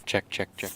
Check, check, check.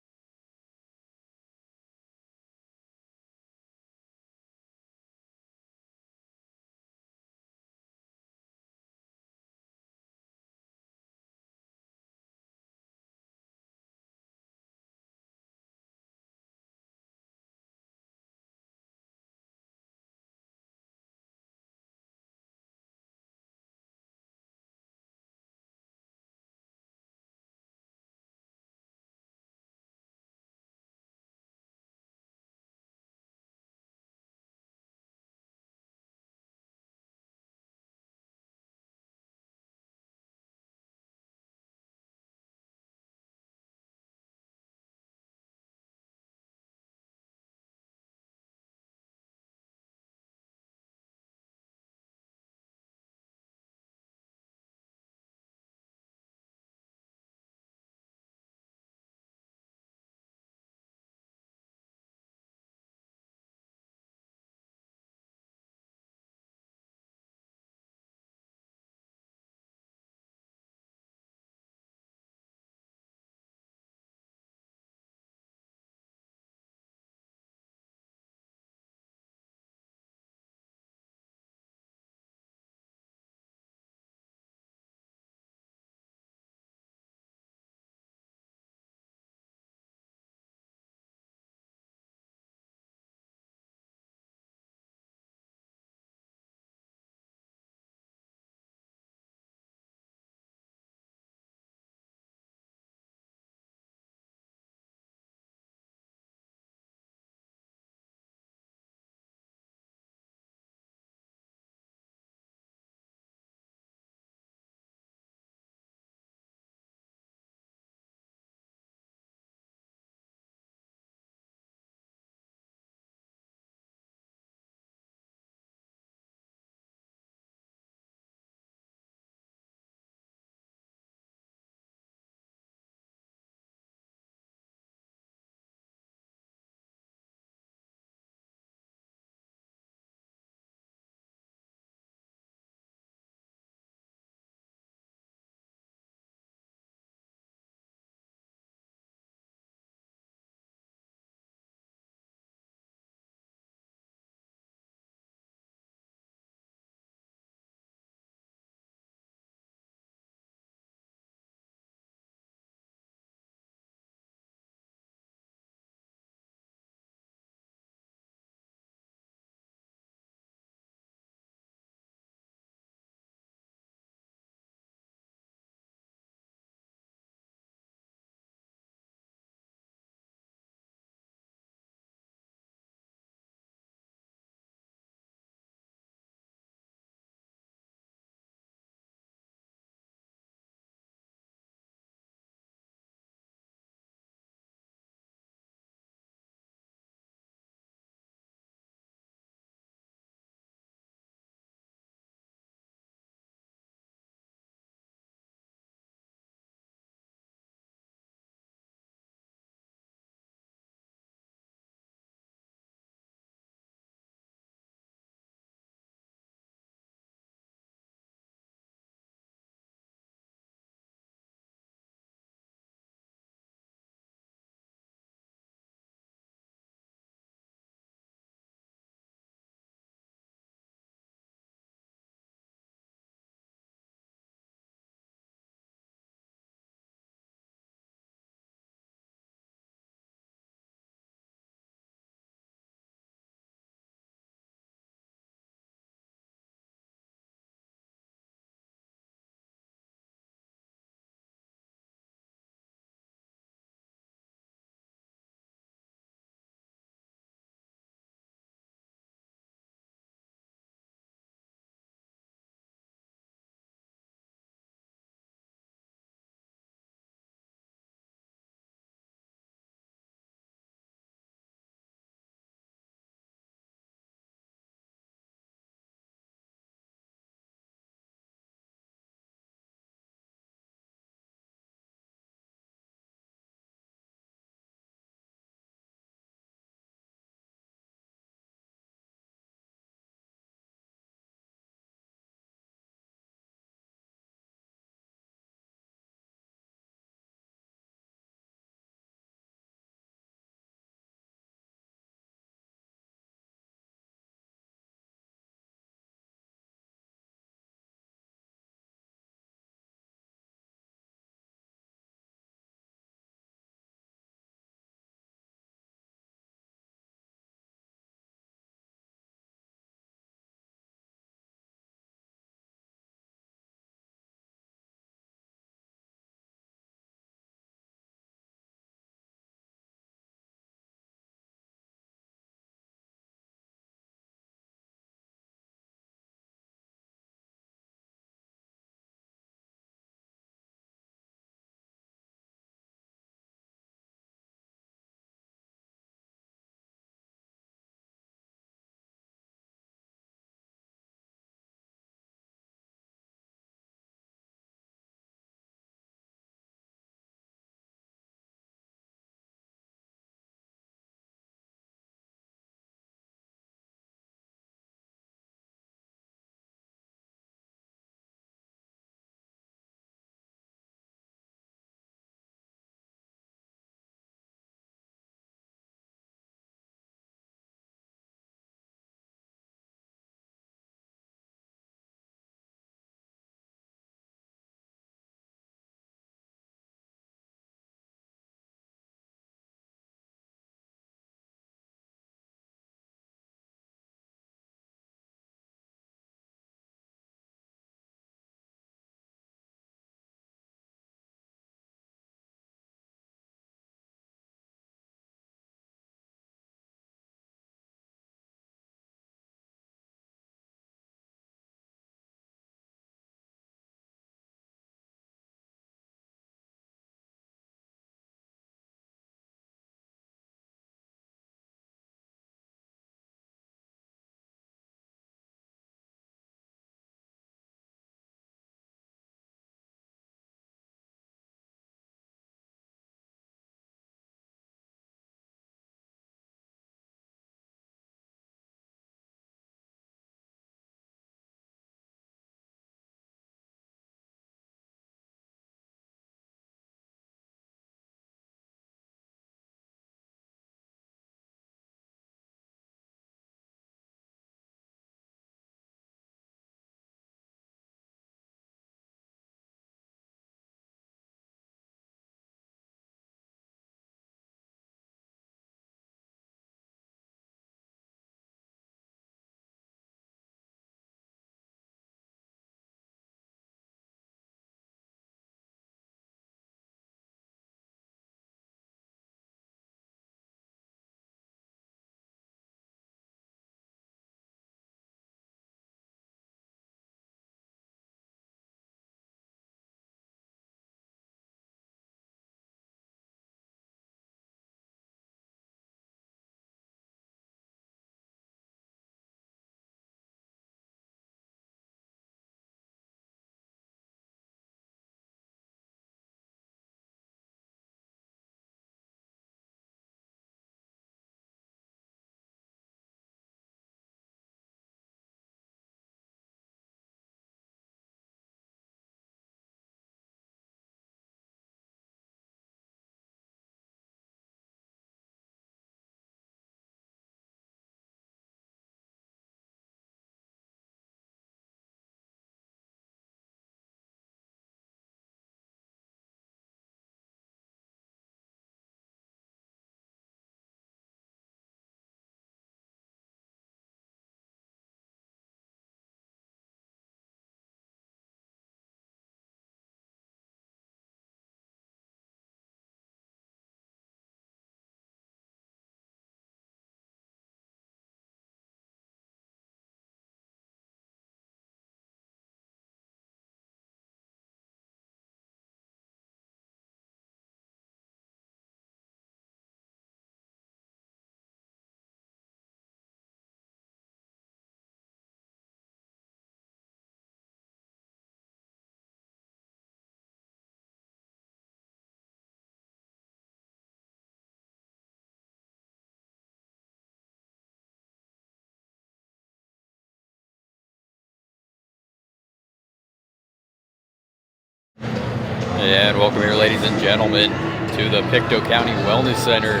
And welcome here, ladies and gentlemen, to the Pictou County Wellness Center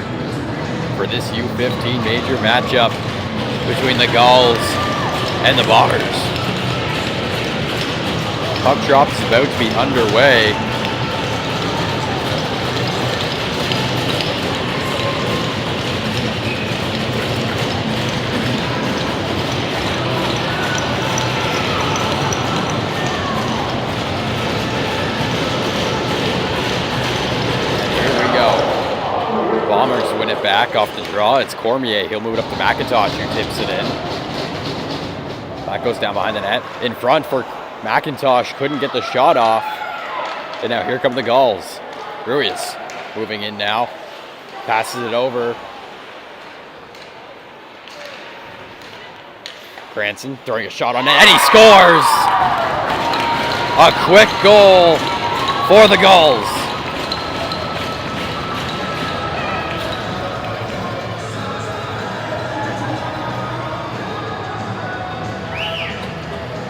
for this U15 major matchup between the Gulls and the Bombers. Puck drop is about to be underway. Bombers win it back off the draw. It's Cormier. He'll move it up to McIntosh, who tips it in. That goes down behind the net. In front for McIntosh. Couldn't get the shot off. And now here come the Gulls. Ruiz moving in now. Passes it over. Cranston throwing a shot on net. And he scores! A quick goal for the Gulls.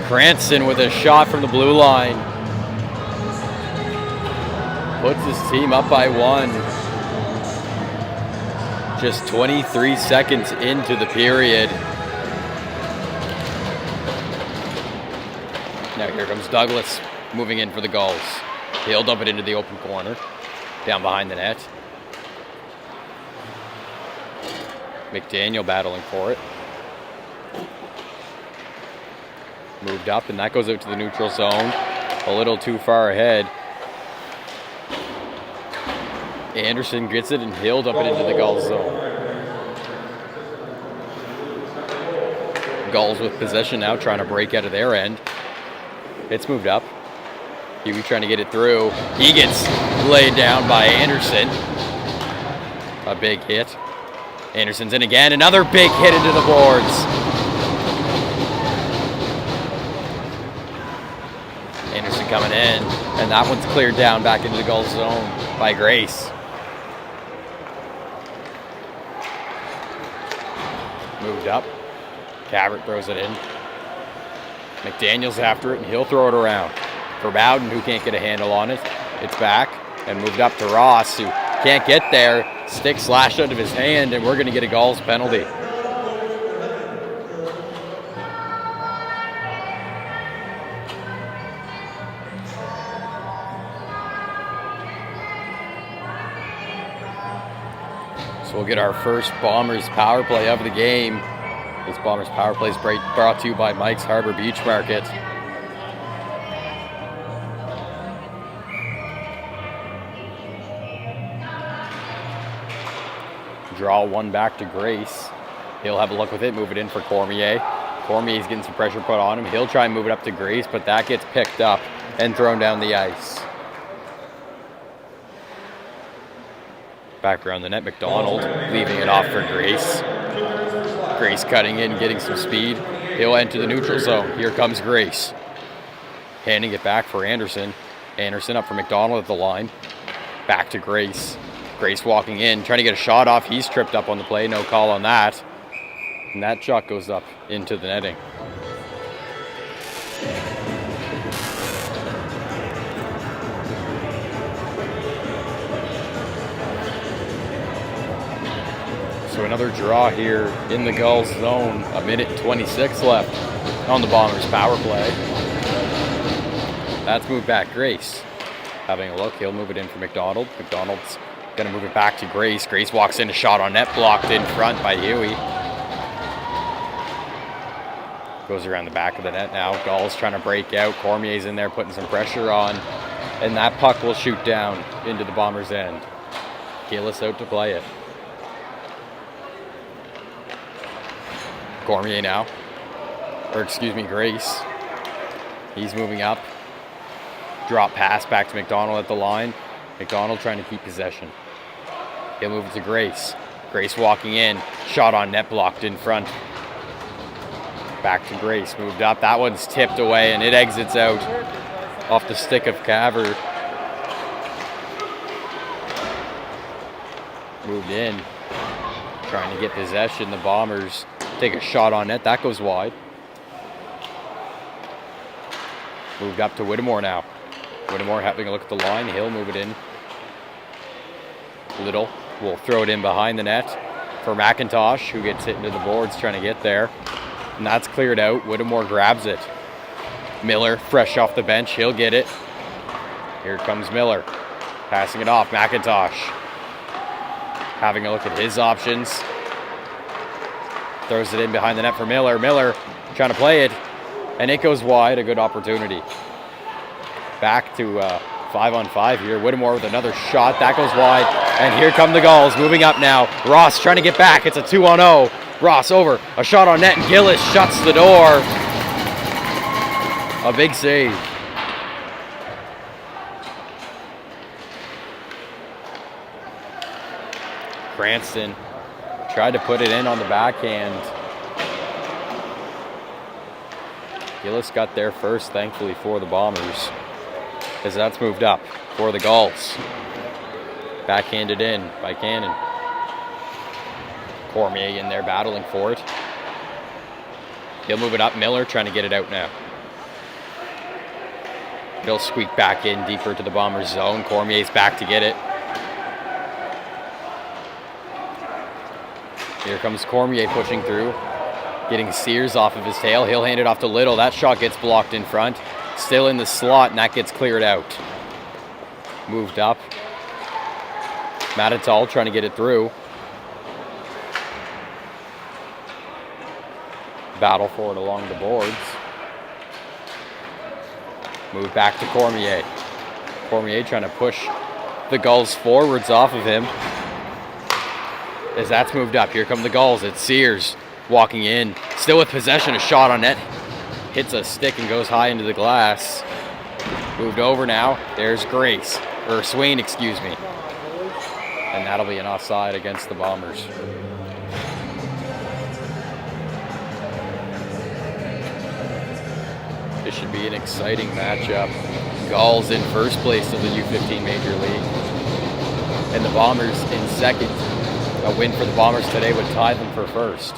Cranston with a shot from the blue line. Puts his team up by 1. Just 23 seconds into the period. Now here comes Douglas moving in for the Gulls. He'll dump it into the open corner. Down behind the net. McDaniel battling for it. Moved up, and that goes out to the neutral zone. A little too far ahead. Anderson gets it, and he'll dump it into the Gulls zone. Gulls with possession now, trying to break out of their end. It's moved up. Huey trying to get it through. He gets laid down by Anderson. A big hit. Anderson's in again. Another big hit into the boards. Anderson coming in, and that one's cleared down back into the Gulls zone by Grace. Moved up. Cabot throws it in. McDaniel's after it, and he'll throw it around. For Bowden, who can't get a handle on it. It's back, and moved up to Ross, who can't get there. Stick slashed out of his hand, and we're going to get a Gulls penalty. So we'll get our first Bombers power play of the game. This Bombers power play is brought to you by Mike's Harbor Beach Market. Draw one back to Grace. He'll have a look with it, move it in for Cormier. Cormier's getting some pressure put on him. He'll try and move it up to Grace, but that gets picked up and thrown down the ice. Back around the net, McDonald leaving it off for Grace. Grace cutting in, getting some speed. He'll enter the neutral zone. Here comes Grace. Handing it back for Anderson. Anderson up for McDonald at the line. Back to Grace. Grace walking in, trying to get a shot off. He's tripped up on the play. No call on that. And that shot goes up into the netting. So another draw here in the Gulls zone. 1:26 left on the Bombers power play. That's moved back. Grace having a look. He'll move it in for McDonald. McDonald's going to move it back to Grace. Grace walks in, a shot on net, blocked in front by Huey. Goes around the back of the net now. Gulls trying to break out. Cormier's in there putting some pressure on. And that puck will shoot down into the Bombers' end. Gillis out to play it. Cormier now. Grace. He's moving up. Drop pass back to McDonald at the line. McDonald trying to keep possession. He'll move it to Grace. Grace walking in. Shot on net, blocked in front. Back to Grace. Moved up. That one's tipped away, and it exits out off the stick of Caver. Moved in. Trying to get possession. The Bombers take a shot on net. That goes wide. Moved up to Whittemore now. Whittemore having a look at the line. He'll move it in. Little will throw it in behind the net for McIntosh, who gets hit into the boards trying to get there. And that's cleared out. Whittemore grabs it. Miller, fresh off the bench, he'll get it. Here comes Miller, passing it off. McIntosh having a look at his options. Throws it in behind the net for Miller. Miller trying to play it, and it goes wide. A good opportunity. Back to 5-on-5 here. Whittemore with another shot. That goes wide, and here come the Gulls moving up now. Ross trying to get back. It's a 2-on-0. Ross over. A shot on net, and Gillis shuts the door. A big save. Cranston tried to put it in on the backhand. Gillis got there first, thankfully, for the Bombers, as that's moved up for the Gulls. Backhanded in by Cannon. Cormier in there battling for it. He'll move it up. Miller trying to get it out now. He'll squeak back in deeper to the Bombers' zone. Cormier's back to get it. Here comes Cormier pushing through, getting Sears off of his tail. He'll hand it off to Little. That shot gets blocked in front. Still in the slot, and that gets cleared out. Moved up. Matatal trying to get it through. Battle for it along the boards. Move back to Cormier. Cormier trying to push the Gulls forwards off of him. As that's moved up, here come the Gulls. It's Sears walking in. Still with possession, a shot on net. Hits a stick and goes high into the glass. Moved over now. There's Grace. Or Swain, excuse me. And that'll be an offside against the Bombers. This should be an exciting matchup. Gulls in first place of the U15 Major League. And the Bombers in second. A win for the Bombers today would tie them for first.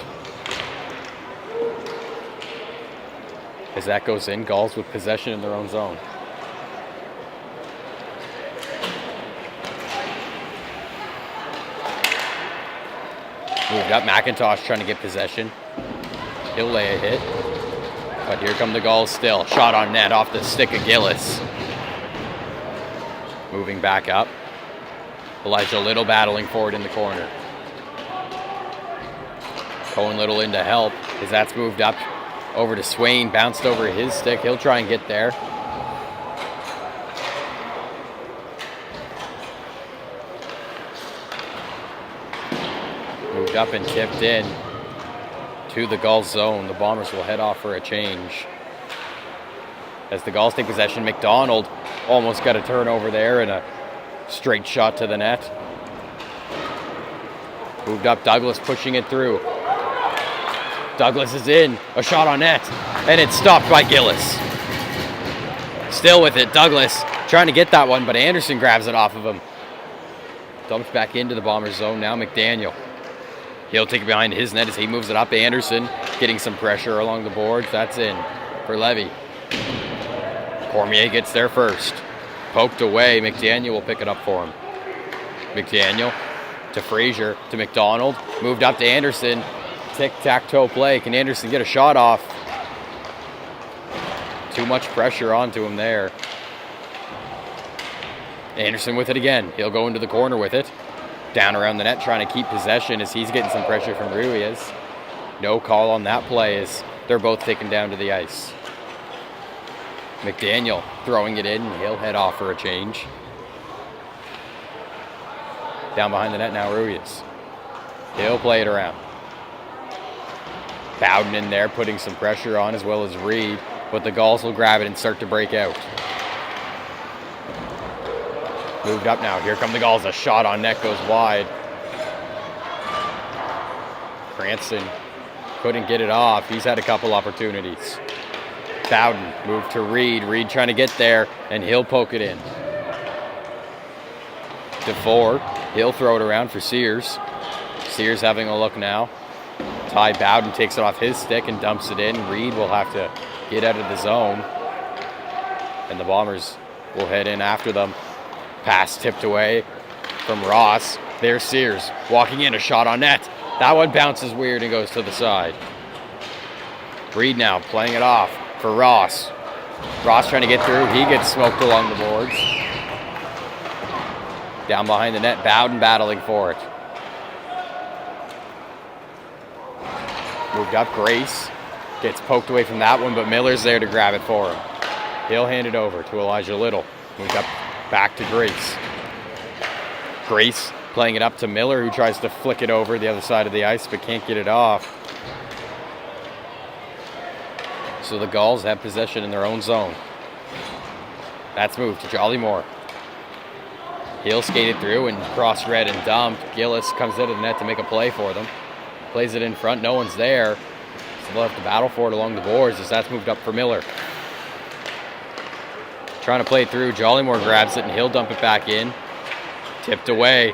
As that goes in, Gulls with possession in their own zone. Moved up, McIntosh trying to get possession. He'll lay a hit. But here come the Gulls still. Shot on net off the stick of Gillis. Moving back up. Elijah Little battling for it in the corner. Cohen Little in to help as that's moved up over to Swain. Bounced over his stick. He'll try and get there. Moved up and tipped in to the Gulls zone. The Bombers will head off for a change. As the Gulls take possession, McDonald almost got a turnover there and a straight shot to the net. Moved up, Douglas pushing it through. Douglas is in, a shot on net, and it's stopped by Gillis. Still with it, Douglas trying to get that one, but Anderson grabs it off of him. Dumped back into the Bombers zone, now McDaniel. He'll take it behind his net as he moves it up. Anderson getting some pressure along the boards. That's in for Levy. Cormier gets there first. Poked away. McDaniel will pick it up for him. McDaniel to Frazier to McDonald. Moved up to Anderson. Tic-tac-toe play. Can Anderson get a shot off? Too much pressure onto him there. Anderson with it again. He'll go into the corner with it. Down around the net trying to keep possession as he's getting some pressure from Ruiz. No call on that play as they're both taken down to the ice. McDaniel throwing it in. He'll head off for a change. Down behind the net now, Ruiz. He'll play it around. Bowden in there putting some pressure on as well as Reed, but the Gulls will grab it and start to break out. Moved up now. Here come the Gulls. A shot on net goes wide. Cranston couldn't get it off. He's had a couple opportunities. Bowden moved to Reed. Reed trying to get there, and he'll poke it in. DeFore. He'll throw it around for Sears. Sears having a look now. Ty Bowden takes it off his stick and dumps it in. Reed will have to get out of the zone. And the Bombers will head in after them. Pass tipped away from Ross. There's Sears walking in, a shot on net. That one bounces weird and goes to the side. Reed now playing it off for Ross. Ross trying to get through. He gets smoked along the boards. Down behind the net, Bowden battling for it. Moved up, Grace gets poked away from that one, but Miller's there to grab it for him. He'll hand it over to Elijah Little. Moved up back to Grace. Grace playing it up to Miller, who tries to flick it over the other side of the ice, but can't get it off. So the Gulls have possession in their own zone. That's moved to Jolly Moore. He'll skate it through and cross red and dumped. Gillis comes out of the net to make a play for them. Plays it in front, no one's there. So they'll have to battle for it along the boards as that's moved up for Miller. Trying to play it through, Jolly Moore grabs it and he'll dump it back in. Tipped away.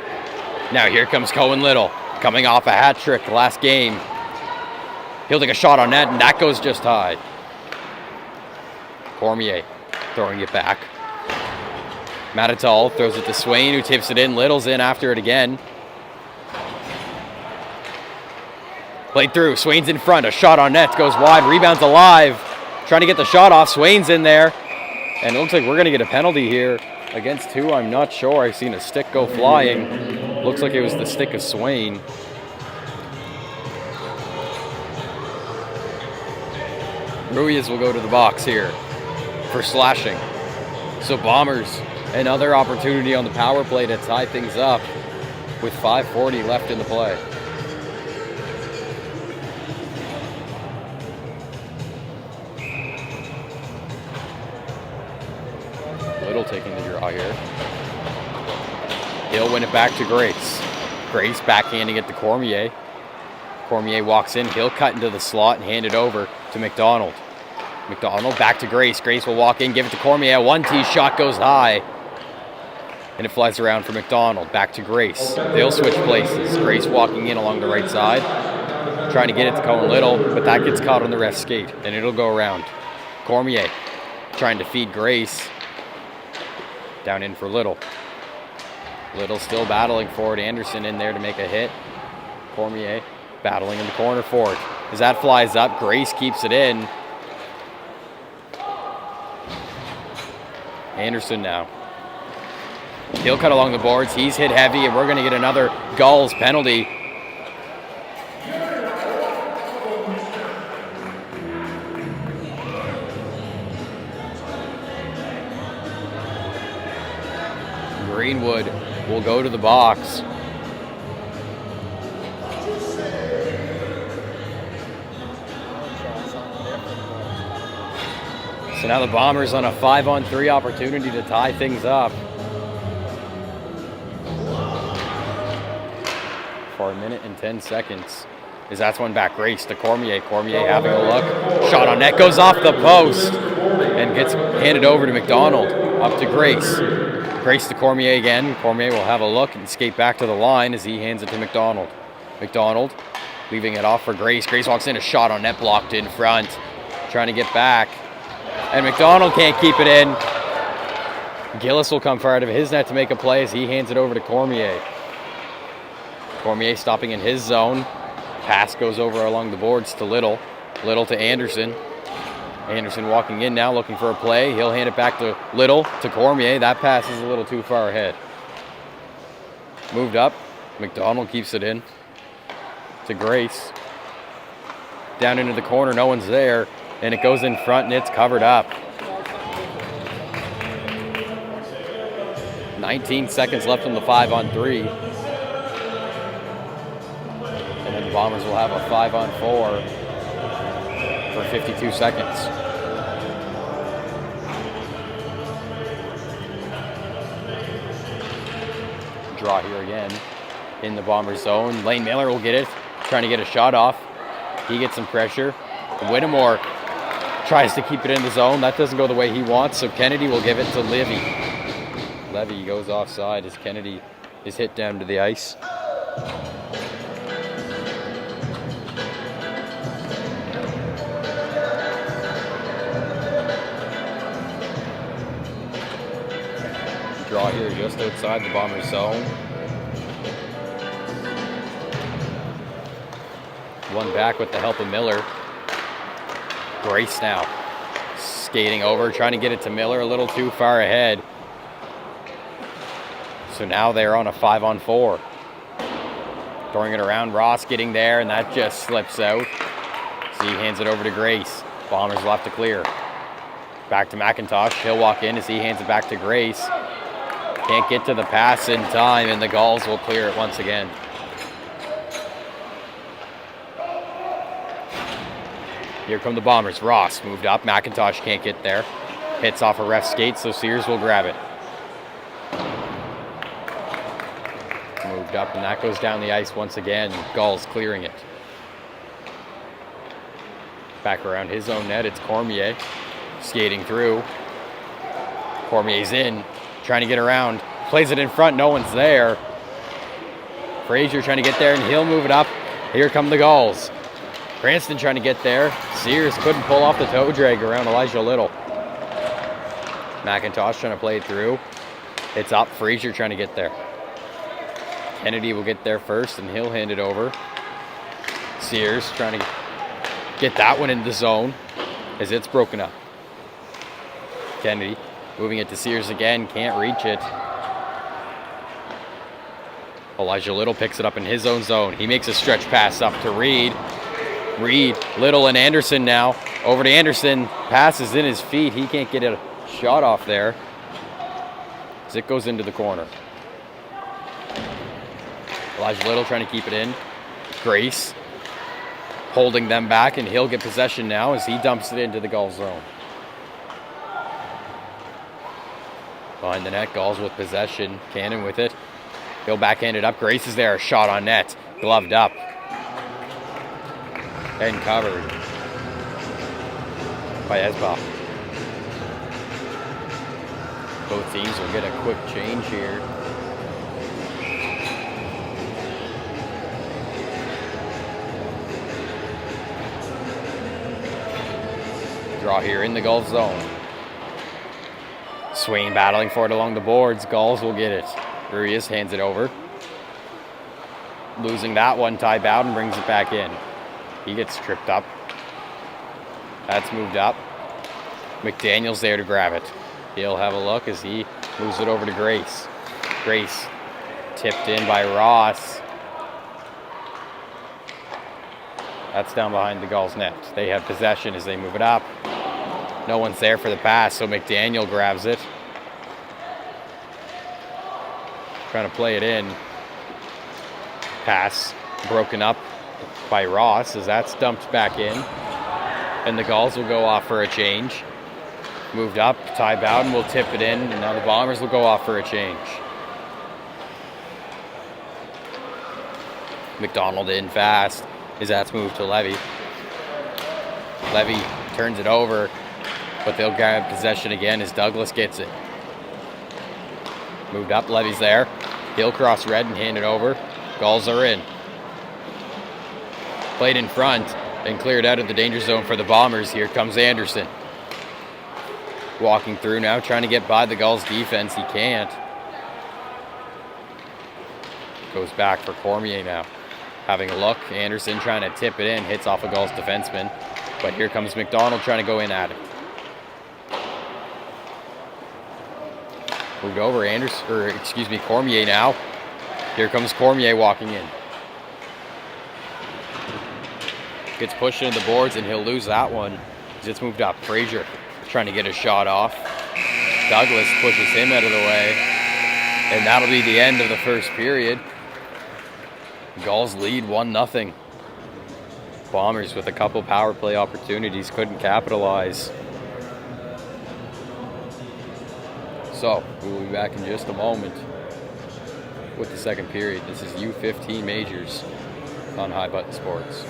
Now here comes Cohen Little, coming off a hat trick last game. He'll take a shot on net and that goes just high. Cormier throwing it back. Matatal throws it to Swain, who tips it in. Little's in after it again. Played through. Swain's in front. A shot on net goes wide. Rebounds alive. Trying to get the shot off. Swain's in there. And it looks like we're going to get a penalty here. Against who? I'm not sure. I've seen a stick go flying. Looks like it was the stick of Swain. Ruiz will go to the box here for slashing. So Bombers, another opportunity on the power play to tie things up with 5:40 left in the play. Little taking the draw here. He'll win it back to Grace. Grace backhanding it to Cormier. Cormier walks in. He'll cut into the slot and hand it over to McDonald. McDonald back to Grace. Grace will walk in, give it to Cormier. 1-tee shot goes high. And it flies around for McDonald. Back to Grace. They'll switch places. Grace walking in along the right side. Trying to get it to Cohen Little, but that gets caught on the ref's skate. And it'll go around. Cormier trying to feed Grace. Down in for Little. Little still battling for it. Anderson in there to make a hit. Cormier battling in the corner for it. As that flies up, Grace keeps it in. Anderson now. He'll cut along the boards. He's hit heavy, and we're going to get another Gulls penalty. Greenwood will go to the box. So now the Bombers on a 5-on-3 opportunity to tie things up. For 1 minute and 10 seconds. As that's one back, Grace to Cormier. Cormier having a look. Shot on net goes off the post and gets handed over to McDonald. Up to Grace. Grace to Cormier again. Cormier will have a look and skate back to the line as he hands it to McDonald. McDonald leaving it off for Grace. Grace walks in, a shot on net blocked in front. Trying to get back. And McDonald can't keep it in. Gillis will come far out of his net to make a play as he hands it over to Cormier. Cormier stopping in his zone. Pass goes over along the boards to Little. Little to Anderson. Anderson walking in now looking for a play. He'll hand it back to Little to Cormier. That pass is a little too far ahead. Moved up. McDonald keeps it in to Grace. Down into the corner. No one's there. And it goes in front and it's covered up. 19 seconds left on the 5-on-3. And then the Bombers will have a 5-on-4 for 52 seconds. Draw here again in the Bombers zone. Lane Miller will get it, trying to get a shot off. He gets some pressure. Whittemore tries to keep it in the zone. That doesn't go the way he wants, so Kennedy will give it to Levy. Levy goes offside as Kennedy is hit down to the ice. Draw here just outside the Bombers' zone. One back with the help of Miller. Grace now skating over, trying to get it to Miller, a little too far ahead. So now they're on a 5-on-4. Throwing it around, Ross getting there, and that just slips out. So he hands it over to Grace. Bombers left to clear. Back to McIntosh. He'll walk in as he hands it back to Grace. Can't get to the pass in time, and the Gulls will clear it once again. Here come the Bombers. Ross moved up. McIntosh can't get there. Hits off a ref's skate, so Sears will grab it. Moved up, and that goes down the ice once again. Gulls clearing it. Back around his own net, it's Cormier skating through. Cormier's in, trying to get around. Plays it in front, no one's there. Frazier trying to get there, and he'll move it up. Here come the Gulls. Cranston trying to get there. Sears couldn't pull off the toe drag around Elijah Little. McIntosh trying to play it through. It's up. Frazier trying to get there. Kennedy will get there first, and he'll hand it over. Sears trying to get that one in the zone as it's broken up. Kennedy moving it to Sears again. Can't reach it. Elijah Little picks it up in his own zone. He makes a stretch pass up to Reed. Reed, Little, and Anderson now. Over to Anderson. Passes in his feet. He can't get a shot off there as it goes into the corner. Elijah Little trying to keep it in. Grace holding them back, and he'll get possession now as he dumps it into the Gulls zone. Behind the net, Gulls with possession. Cannon with it. He'll backhand it up. Grace is there. A shot on net. Gloved up. And covered by Esbach. Both teams will get a quick change here. Draw here in the Gulls zone. Swain battling for it along the boards. Gulls will get it. Urias hands it over. Losing that one, Ty Bowden brings it back in. He gets tripped up. That's moved up. McDaniel's there to grab it. He'll have a look as he moves it over to Grace. Grace tipped in by Ross. That's down behind the Gulls net. They have possession as they move it up. No one's there for the pass, so McDaniel grabs it. Trying to play it in. Pass broken up by Ross as that's dumped back in. And the Gulls will go off for a change. Moved up. Ty Bowden will tip it in, and now the Bombers will go off for a change. McDonald in fast as that's moved to Levy. Levy turns it over, but they'll grab possession again as Douglas gets it. Moved up. Levy's there. He'll cross red and hand it over. Gulls are in. Played in front and cleared out of the danger zone for the Bombers. Here comes Anderson. Walking through now, trying to get by the Gulls defense. He can't. Goes back for Cormier now. Having a look. Anderson trying to tip it in. Hits off a Gulls defenseman. But here comes McDonald trying to go in at it. Moved over. Cormier now. Here comes Cormier walking in. Gets pushed into the boards, and he'll lose that one. It's moved up. Frazier trying to get a shot off. Douglas pushes him out of the way. And that'll be the end of the first period. Gulls lead 1-0. Bombers with a couple power play opportunities couldn't capitalize. So, we'll be back in just a moment with the second period. This is U15 Majors on High Button Sports.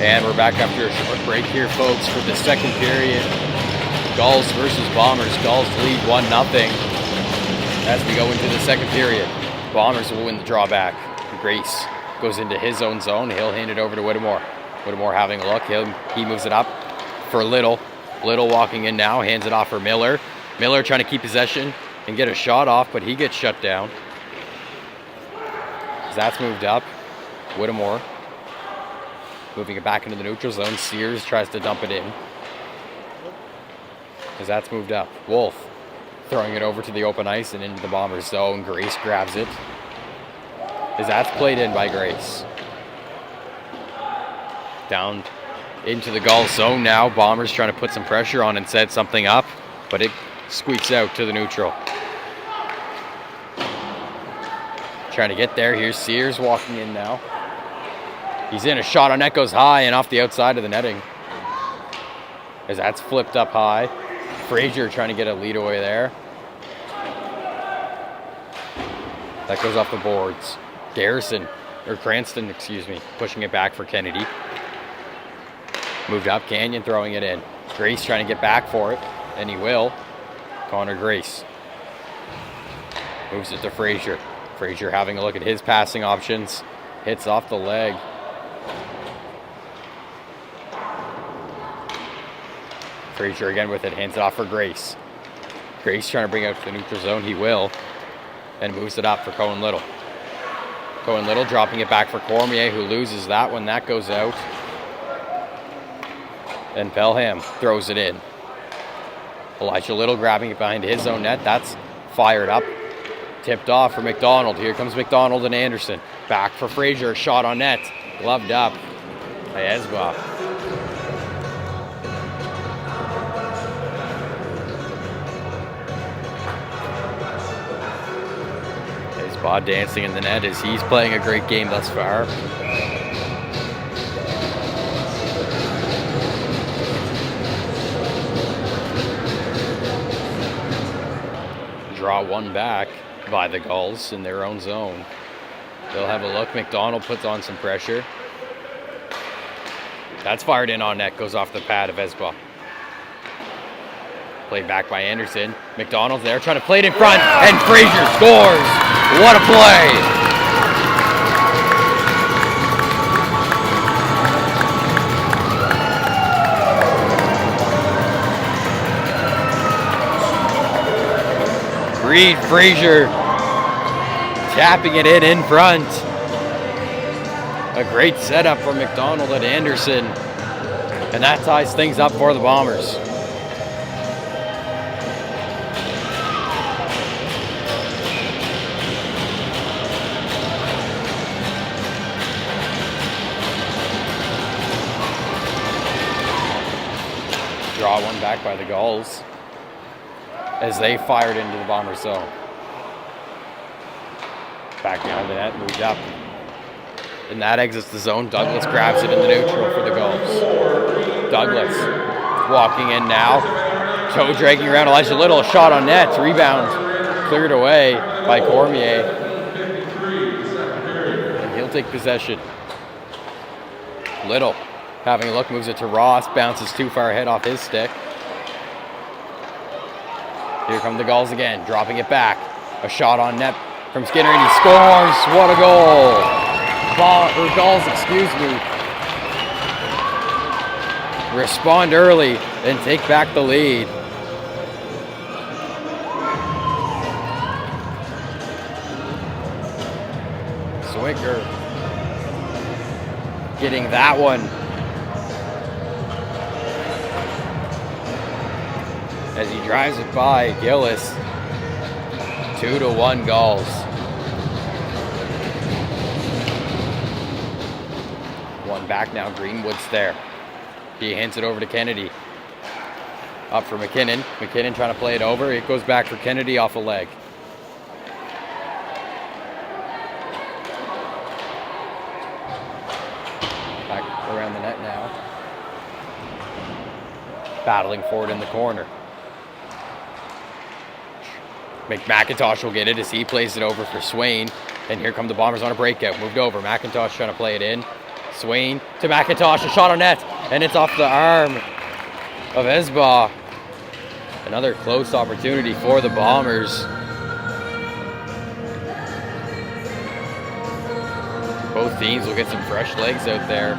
And we're back after a short break here, folks, for the second period. Gulls versus Bombers. Gulls lead 1-0 as we go into the second period. Bombers will win the drawback. Grace goes into his own zone. He'll hand it over to Whittemore. Whittemore having a look. He moves it up for Little. Little walking in now. Hands it off for Miller. Miller trying to keep possession and get a shot off, but he gets shut down. That's moved up. Whittemore moving it back into the neutral zone. Sears tries to dump it in. As that's moved up. Wolf throwing it over to the open ice and into the Bombers zone. Grace grabs it. As that's played in by Grace. Down into the Gulls zone now. Bombers trying to put some pressure on and set something up, but it squeaks out to the neutral. Trying to get there. Here's Sears walking in now. He's in. A shot on net goes high and off the outside of the netting. As that's flipped up high. Frazier trying to get a lead away there. That goes off the boards. Cranston, pushing it back for Kennedy. Moved up. Canyon throwing it in. Grace trying to get back for it, and he will. Connor Grace moves it to Frazier. Frazier having a look at his passing options. Hits off the leg. Frazier again with it. Hands it off for Grace. Grace trying to bring out to the neutral zone. He will. And moves it up for Cohen Little. Cohen Little dropping it back for Cormier, who loses that one. That goes out. And Pelham throws it in. Elijah Little grabbing it behind his own net. That's fired up. Tipped off for McDonald. Here comes McDonald and Anderson. Back for Frazier. Shot on net. Gloved up by Esba. Esba dancing in the net as he's playing a great game thus far. Draw one back by the Gulls in their own zone. They'll have a look. McDonald puts on some pressure. That's fired in on net. Goes off the pad of Esba. Played back by Anderson. McDonald's there trying to play it in front. And Frazier scores. What a play. Reed Frazier tapping it in front. A great setup for McDonald and Anderson. And that ties things up for the Bombers. Draw one back by the Gulls as they fired into the Bombers zone. Back down the net, moved up. And that exits the zone. Douglas grabs it in the neutral for the Gulls. Douglas walking in now. Toe dragging around Elijah Little. A shot on net. Rebound cleared away by Cormier. And he'll take possession. Little having a look, moves it to Ross. Bounces too far ahead off his stick. Here come the Gulls again, dropping it back. A shot on net from Skinner, and he scores. What a goal. Gulls, respond early and take back the lead. Zwicker getting that one. As he drives it by Gillis. 2-1 Gulls. One back now. Greenwood's there. He hands it over to Kennedy. Up for McKinnon. McKinnon trying to play it over. It goes back for Kennedy off a leg. Back around the net now. Battling forward in the corner. McIntosh will get it as he plays it over for Swain. And here come the Bombers on a breakout. Moved over. McIntosh trying to play it in. Swain to McIntosh, a shot on net, and it's off the arm of Esba. Another close opportunity for the Bombers. Both teams will get some fresh legs out there.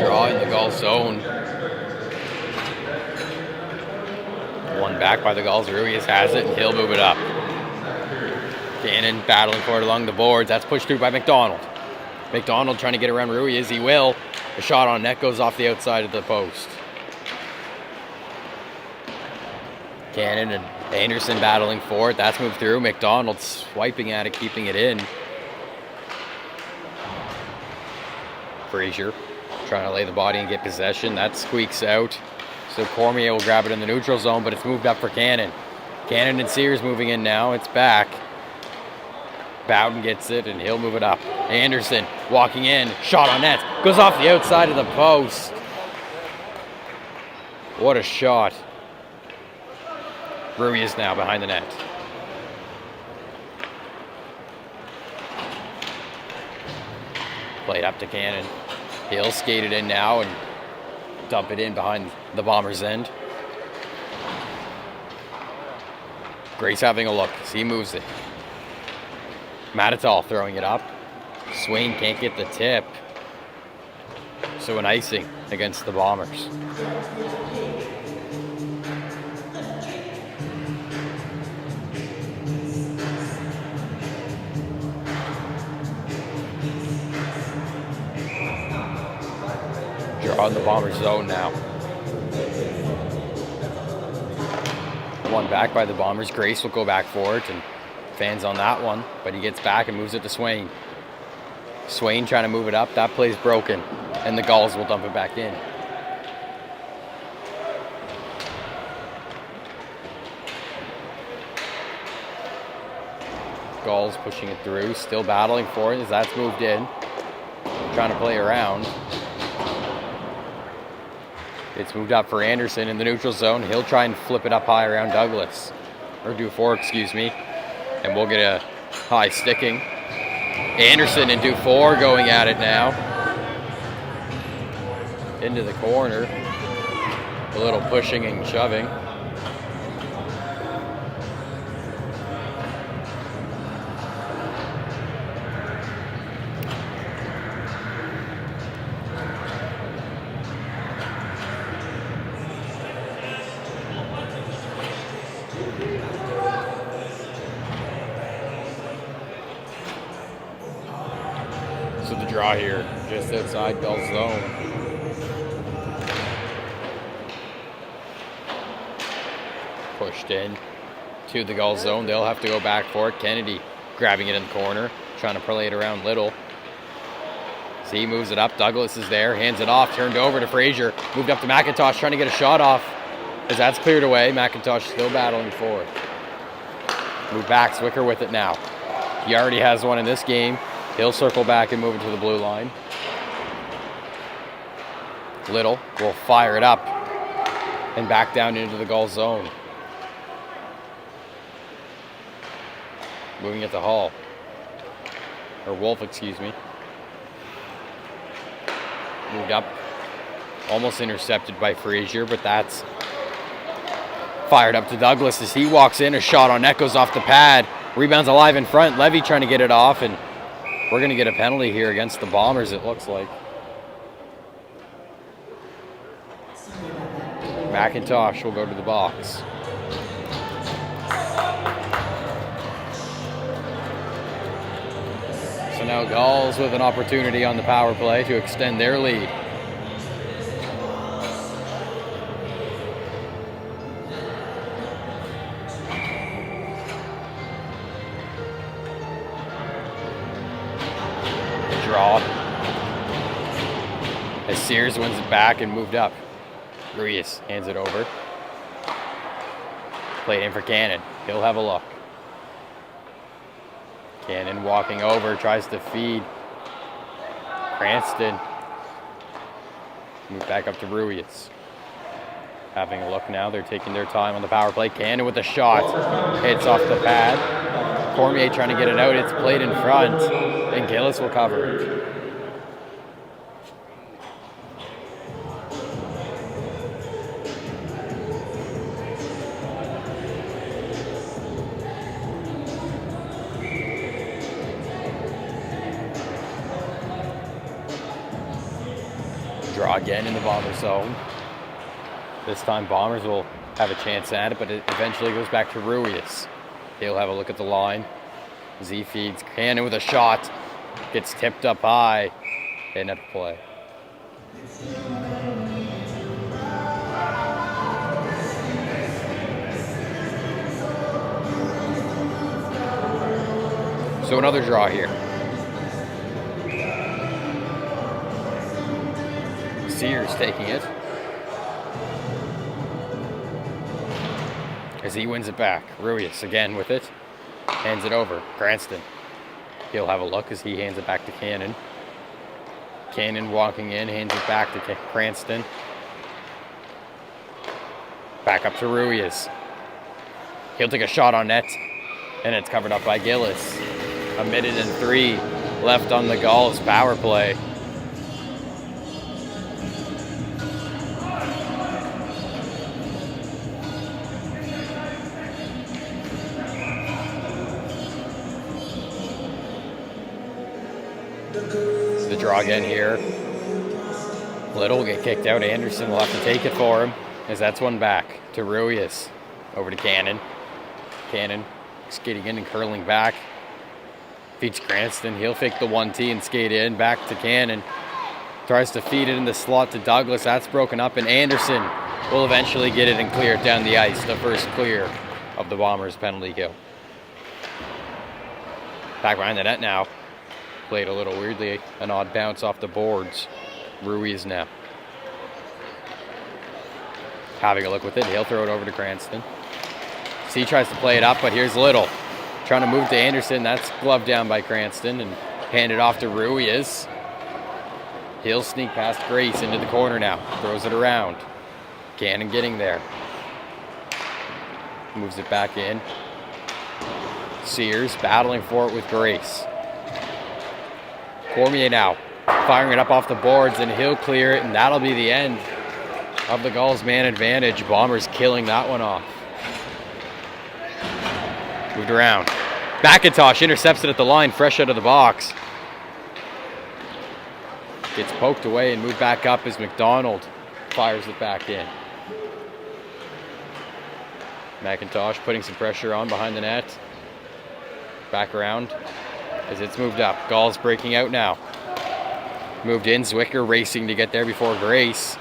Draw in the Gulls zone. One back by the Gulls. Ruiz has it, and he'll move it up. Cannon battling for it along the boards. That's pushed through by McDonald. McDonald trying to get around Ruiz. He will. The shot on net goes off the outside of the post. Cannon and Anderson battling for it. That's moved through. McDonald swiping at it, keeping it in. Frazier trying to lay the body and get possession. That squeaks out. So Cormier will grab it in the neutral zone, but it's moved up for Cannon. Cannon and Sears moving in now. It's back. Bowden gets it, and he'll move it up. Anderson walking in. Shot on net. Goes off the outside of the post. What a shot. Ruiz now behind the net. Played up to Cannon. He'll skate it in now and dump it in behind the Bombers' end. Grace having a look as he moves it. Matatal throwing it up. Swain can't get the tip. So an icing against the Bombers. Draw in the Bombers' zone now. One back by the Bombers. Grace will go back for it, and fans on that one, but he gets back and moves it to Swain. Swain trying to move it up. That play's broken, and the Gulls will dump it back in. Gulls pushing it through, still battling for it as that's moved in. Trying to play around. It's moved up for Anderson in the neutral zone. He'll try and flip it up high around Douglas. Or Dufour, excuse me. And we'll get a high sticking. Anderson and Dufour going at it now. Into the corner. A little pushing and shoving. So the draw here, just outside Gulls zone. Pushed in to the Gulls zone. They'll have to go back for it. Kennedy grabbing it in the corner, trying to play it around Little. So he moves it up. Douglas is there, hands it off, turned over to Frazier. Moved up to McIntosh, trying to get a shot off. As that's cleared away, McIntosh still battling for it. Move back, Zwicker with it now. He already has one in this game. He'll circle back and move it to the blue line. Little will fire it up and back down into the Gulls zone. Moving it to Hall. Or Wolf, excuse me. Moved up. Almost intercepted by Frazier, but that's fired up to Douglas as he walks in. A shot on net goes off the pad. Rebounds alive in front. Levy trying to get it off, and we're going to get a penalty here against the Bombers, it looks like. McIntosh will go to the box. So now Gulls with an opportunity on the power play to extend their lead. Draw. As Sears wins it back and moved up. Ruiz hands it over. Played in for Cannon. He'll have a look. Cannon walking over, tries to feed. Cranston. Move back up to Ruiz. Having a look now, they're taking their time on the power play. Cannon with a shot, hits off the pad. Cormier trying to get it out, it's played in front, and Gillis will cover it. Draw again in the Bomber zone. This time Bombers will have a chance at it, but it eventually goes back to Ruiz. He'll have a look at the line. Z feeds Cannon with a shot. Gets tipped up high. And net play. So another draw here. Sears taking it. As he wins it back. Ruiz again with it. Hands it over. Cranston. He'll have a look as he hands it back to Cannon. Cannon walking in, hands it back to Cranston. Back up to Ruiz. He'll take a shot on net. And it's covered up by Gillis. 1:03 left on the Gulls power play. The draw again here. Little will get kicked out. Anderson will have to take it for him as that's one back to Ruiz. Over to Cannon. Cannon skating in and curling back. Feeds Cranston. He'll fake the 1T and skate in. Back to Cannon. Tries to feed it in the slot to Douglas. That's broken up, and Anderson will eventually get it and clear it down the ice. The first clear of the Bombers' penalty kill. Back behind the net now. Played a little weirdly. An odd bounce off the boards. Ruiz now. Having a look with it. He'll throw it over to Cranston. C tries to play it up, but here's Little. Trying to move to Anderson. That's gloved down by Cranston and handed off to Ruiz. He'll sneak past Grace into the corner now. Throws it around. Cannon getting there. Moves it back in. Sears battling for it with Grace. Cormier now firing it up off the boards, and he'll clear it, and that'll be the end of the Gulls' man advantage. Bombers killing that one off. Moved around. McIntosh intercepts it at the line, fresh out of the box. Gets poked away and moved back up as McDonald fires it back in. McIntosh putting some pressure on behind the net. Back around as it's moved up. Gulls breaking out now. Moved in. Zwicker racing to get there before Grace.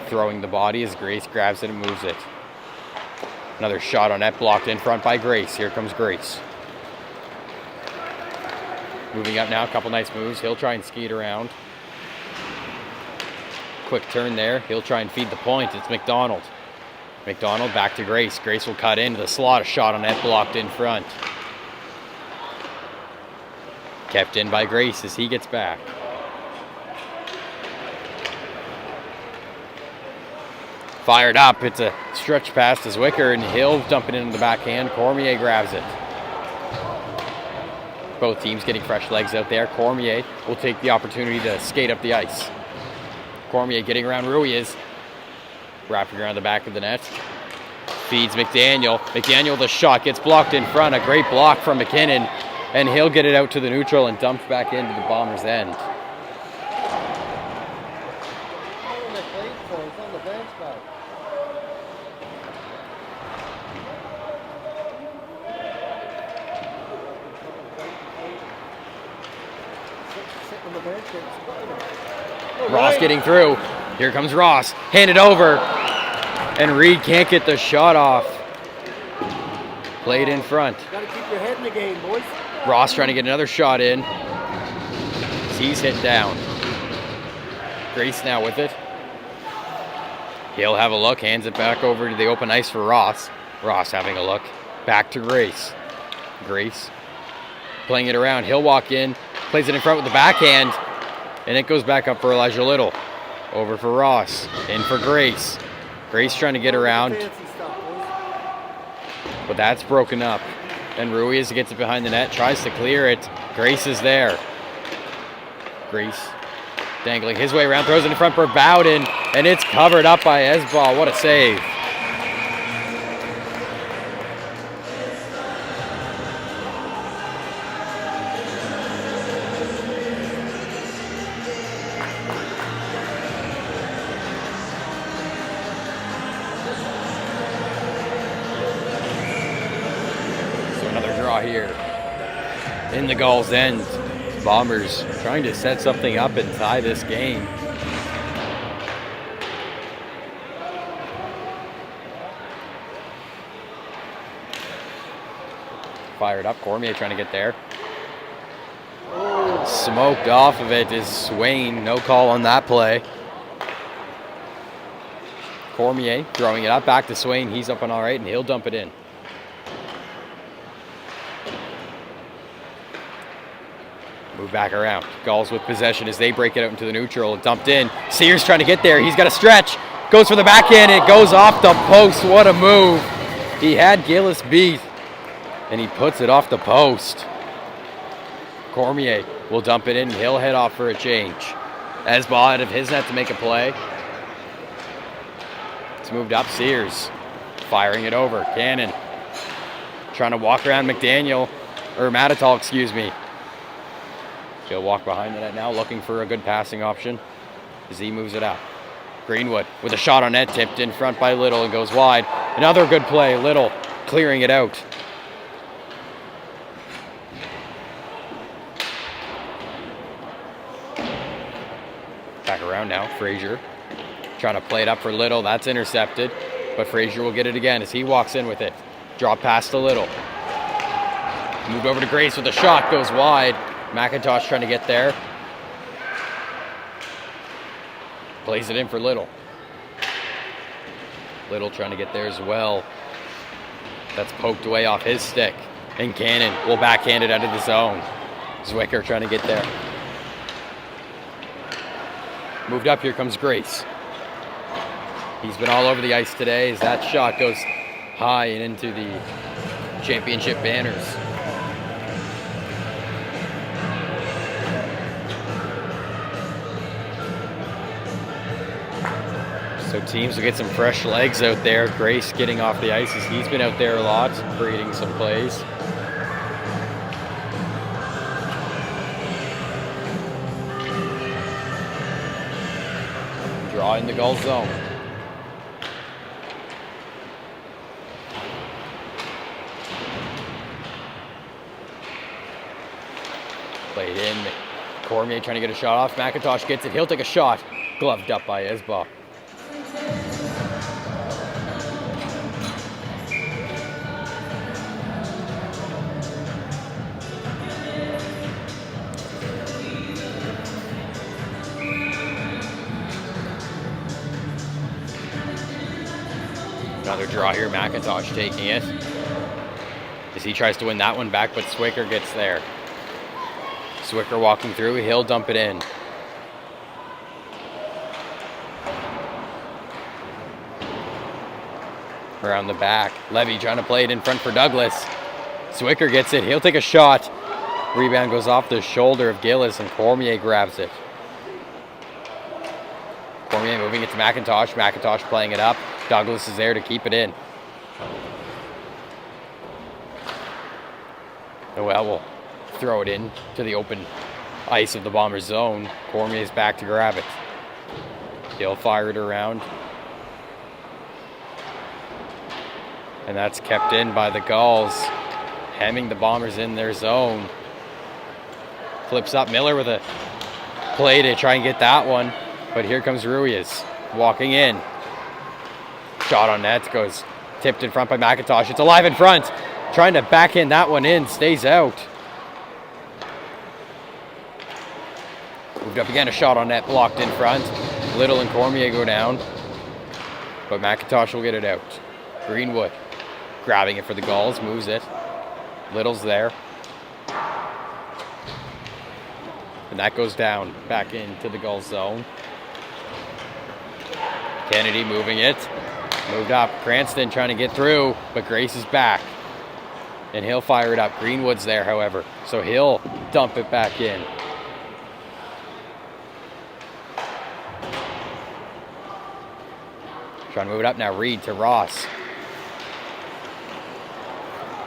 Throwing the body as Grace grabs it and moves it. Another shot on net, blocked in front by Grace. Here comes Grace. Moving up now, a couple nice moves. He'll try and skate around. Quick turn there. He'll try and feed the point. It's McDonald. McDonald back to Grace. Grace will cut into the slot. A shot on net, blocked in front. Kept in by Grace as he gets back. Fired up. It's a stretch pass to Zwicker, and he'll dump it into the backhand. Cormier grabs it. Both teams getting fresh legs out there. Cormier will take the opportunity to skate up the ice. Cormier getting around Ruiz. Wrapping around the back of the net. Feeds McDaniel. McDaniel with a shot. Gets blocked in front. A great block from McKinnon. And he'll get it out to the neutral and dumped back into the Bombers' end. Ross getting through. Here comes Ross. Handed over. And Reed can't get the shot off. Played in front. Gotta keep your head in the game, boys. Ross trying to get another shot in. He's hit down. Grace now with it. He'll have a look. Hands it back over to the open ice for Ross. Ross having a look. Back to Grace. Grace playing it around. He'll walk in. Plays it in front with the backhand. And it goes back up for Elijah Little. Over for Ross. In for Grace. Grace trying to get around. Fancy stuff, boys. But that's broken up. Then Ruiz gets it behind the net. Tries to clear it. Grace is there. Grace dangling his way around. Throws it in front for Bowden. And it's covered up by Esball. What a save. Here in the Gulls' end. Bombers trying to set something up and tie this game. Fired up. Cormier trying to get there. Smoked off of it is Swain. No call on that play. Cormier throwing it up back to Swain. He's up and all right, and he'll dump it in. Move back around. Gulls with possession as they break it out into the neutral. Dumped in. Sears trying to get there. He's got a stretch. Goes for the backhand. It goes off the post. What a move. He had Gillis beat, and he puts it off the post. Cormier will dump it in. He'll head off for a change. Esball out of his net to make a play. It's moved up. Sears firing it over. Cannon trying to walk around McDaniel, or Matatal, excuse me. He'll walk behind the net now, looking for a good passing option as he moves it out. Greenwood with a shot on net, tipped in front by Little and goes wide. Another good play, Little clearing it out. Back around now, Frazier trying to play it up for Little. That's intercepted, but Frazier will get it again as he walks in with it. Drop pass to Little. Moved over to Grace with a shot, goes wide. McIntosh trying to get there. Plays it in for Little. Little trying to get there as well. That's poked away off his stick. And Cannon will backhand it out of the zone. Zwicker trying to get there. Moved up, here comes Grace. He's been all over the ice today as that shot goes high and into the championship banners. So teams will get some fresh legs out there. Grace getting off the ice as he's been out there a lot, creating some plays. Draw in the goal zone. Played in. Cormier trying to get a shot off. McIntosh gets it. He'll take a shot. Gloved up by Esball. Another draw here, McIntosh taking it as he tries to win that one back, but Zwicker gets there. Zwicker walking through, he'll dump it in. Around the back, Levy trying to play it in front for Douglas. Zwicker gets it, he'll take a shot. Rebound goes off the shoulder of Gillis and Cormier grabs it. Cormier moving it to McIntosh. McIntosh playing it up. Douglas is there to keep it in. Noel will throw it in to the open ice of the Bombers zone. Cormier's back to grab it. He'll fire it around. And that's kept in by the Gulls, hemming the Bombers in their zone. Flips up Miller with a play to try and get that one. But here comes Ruiz walking in. Shot on net goes tipped in front by McIntosh. It's alive in front. Trying to backhand that one in. Stays out. Moved up again. A shot on net blocked in front. Little and Cormier go down. But McIntosh will get it out. Greenwood grabbing it for the Gulls. Moves it. Little's there. And that goes down back into the Gulls zone. Kennedy moving it. Moved up. Cranston trying to get through, but Grace is back. And he'll fire it up. Greenwood's there, however, so he'll dump it back in. Trying to move it up now. Reed to Ross.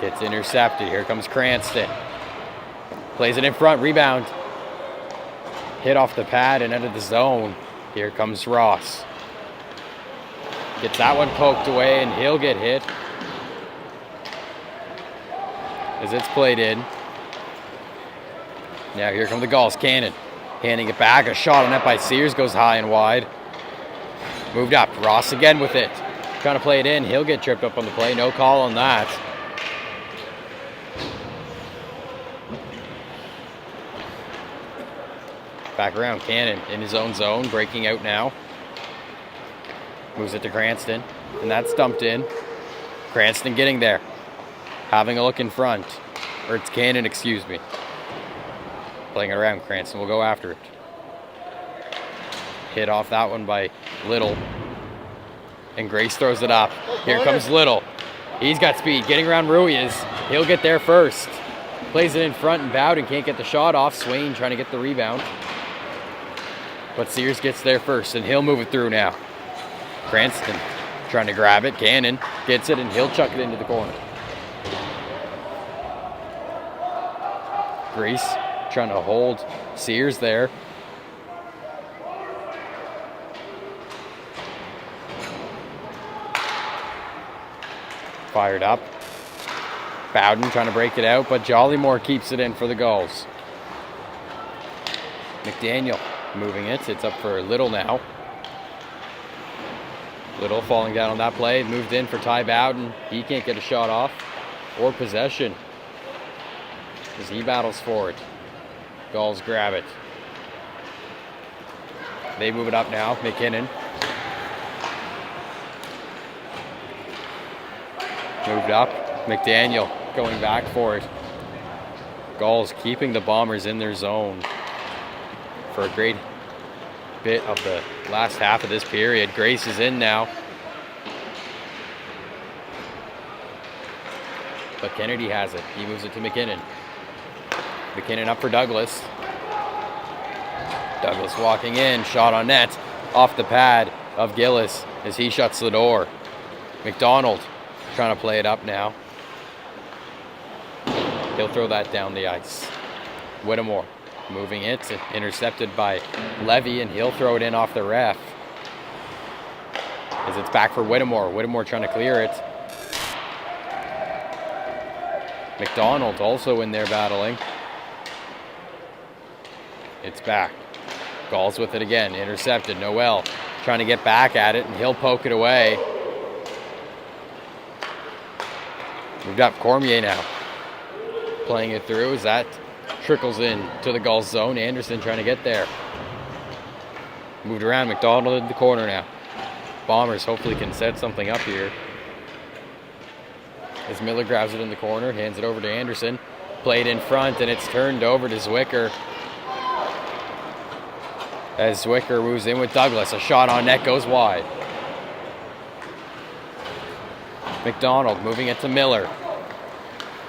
Gets intercepted. Here comes Cranston. Plays it in front. Rebound. Hit off the pad and out of the zone. Here comes Ross. Gets that one poked away, and he'll get hit as it's played in. Now here come the Gulls. Cannon handing it back. A shot on net by Sears goes high and wide. Moved up. Ross again with it. Trying to play it in. He'll get tripped up on the play. No call on that. Back around. Cannon in his own zone. Breaking out now. Moves it to Cranston. And that's dumped in. Cranston getting there. Having a look in front. Or it's Cannon, excuse me. Playing it around. Cranston will go after it. Hit off that one by Little. And Grace throws it up. Here comes Little. He's got speed. Getting around Ruiz. He'll get there first. Plays it in front and Bowden can't get the shot off. Swain trying to get the rebound. But Sears gets there first and he'll move it through now. Cranston trying to grab it. Cannon gets it and he'll chuck it into the corner. Grace trying to hold Sears there. Fired up. Bowden trying to break it out, but Jollymore keeps it in for the Gulls. McDaniel moving it. It's up for Little now. Little falling down on that play. Moved in for Ty Bowden. He can't get a shot off or possession as he battles for it. Gulls grab it. They move it up now. McKinnon. Moved up. McDaniel going back for it. Gulls keeping the Bombers in their zone for a great bit of the last half of this period. Grace is in now. But Kennedy has it. He moves it to McKinnon. McKinnon up for Douglas. Douglas walking in. Shot on net. Off the pad of Gillis as he shuts the door. McDonald trying to play it up now. He'll throw that down the ice. Whittemore moving it. Intercepted by Levy, and he'll throw it in off the ref. As it's back for Whittemore. Whittemore trying to clear it. McDonald also in there battling. It's back. Gulls with it again. Intercepted. Noel trying to get back at it, and he'll poke it away. We've got Cormier now playing it through as that trickles in to the Gulls zone. Anderson trying to get there. Moved around. McDonald in the corner now. Bombers hopefully can set something up here. As Miller grabs it in the corner, hands it over to Anderson. Played in front, and it's turned over to Zwicker. As Zwicker moves in with Douglas. A shot on net goes wide. McDonald moving it to Miller.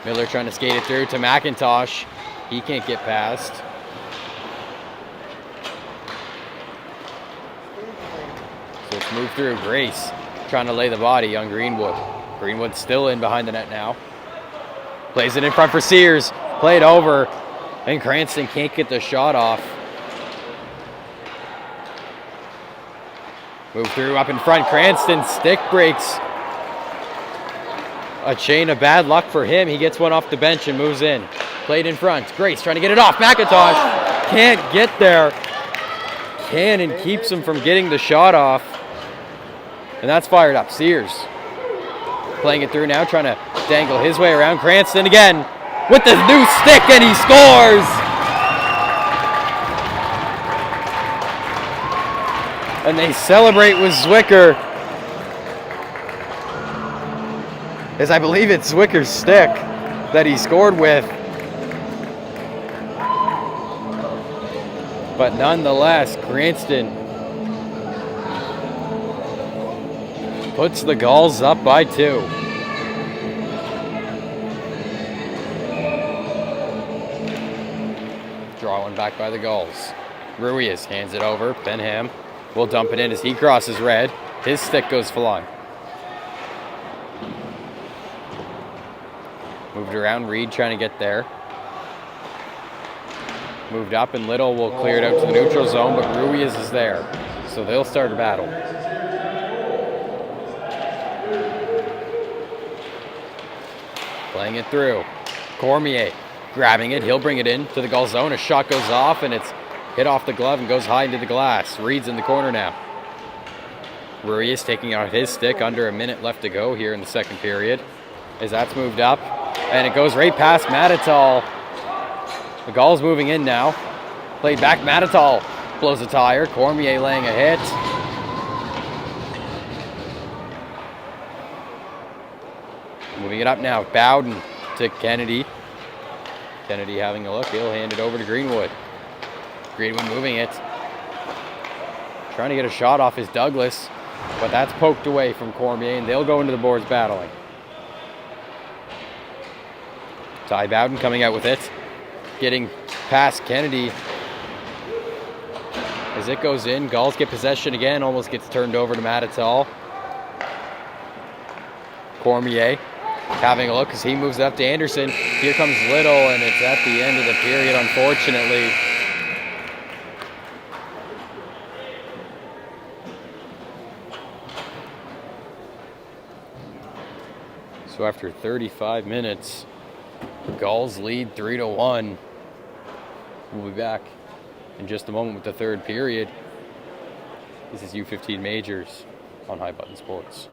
Miller trying to skate it through to McIntosh. He can't get past. So it's moved through. Grace trying to lay the body on Greenwood. Greenwood's still in behind the net now. Plays it in front for Sears. Played over. And Cranston can't get the shot off. Move through up in front. Cranston stick breaks. A chain of bad luck for him. He gets one off the bench and moves in. Played in front. Grace trying to get it off. McIntosh can't get there. Cannon keeps him from getting the shot off. And that's fired up. Sears playing it through now, trying to dangle his way around. Cranston again with the new stick, and he scores! And they celebrate with Zwicker, as I believe it's Zwicker's stick that he scored with. But nonetheless, Cranston puts the Gulls up by 2. Draw one back by the Gulls. Ruiz hands it over. Benham will dump it in as he crosses red. His stick goes flying. Moved around, Reed trying to get there. Moved up, and Little will clear it out to the neutral zone, but Ruiz is there. So they'll start a battle. Playing it through. Cormier grabbing it. He'll bring it in to the goal zone. A shot goes off, and it's hit off the glove and goes high into the glass. Reed's in the corner now. Ruiz taking out his stick. Under a minute left to go here in the second period. As that's moved up, and it goes right past Matatal. The Gulls moving in now. Played back. Matatal blows a tire. Cormier laying a hit. Moving it up now. Bowden to Kennedy. Kennedy having a look. He'll hand it over to Greenwood. Greenwood moving it. Trying to get a shot off is Douglas, but that's poked away from Cormier, and they'll go into the boards battling. Ty Bowden coming out with it. Getting past Kennedy. As it goes in, Gulls get possession again. Almost gets turned over to Matatal. Cormier having a look as he moves up to Anderson. Here comes Little, and it's at the end of the period, unfortunately. So after 35 minutes, Gulls lead 3-1. We'll be back in just a moment with the third period. This is U15 Majors on High Button Sports.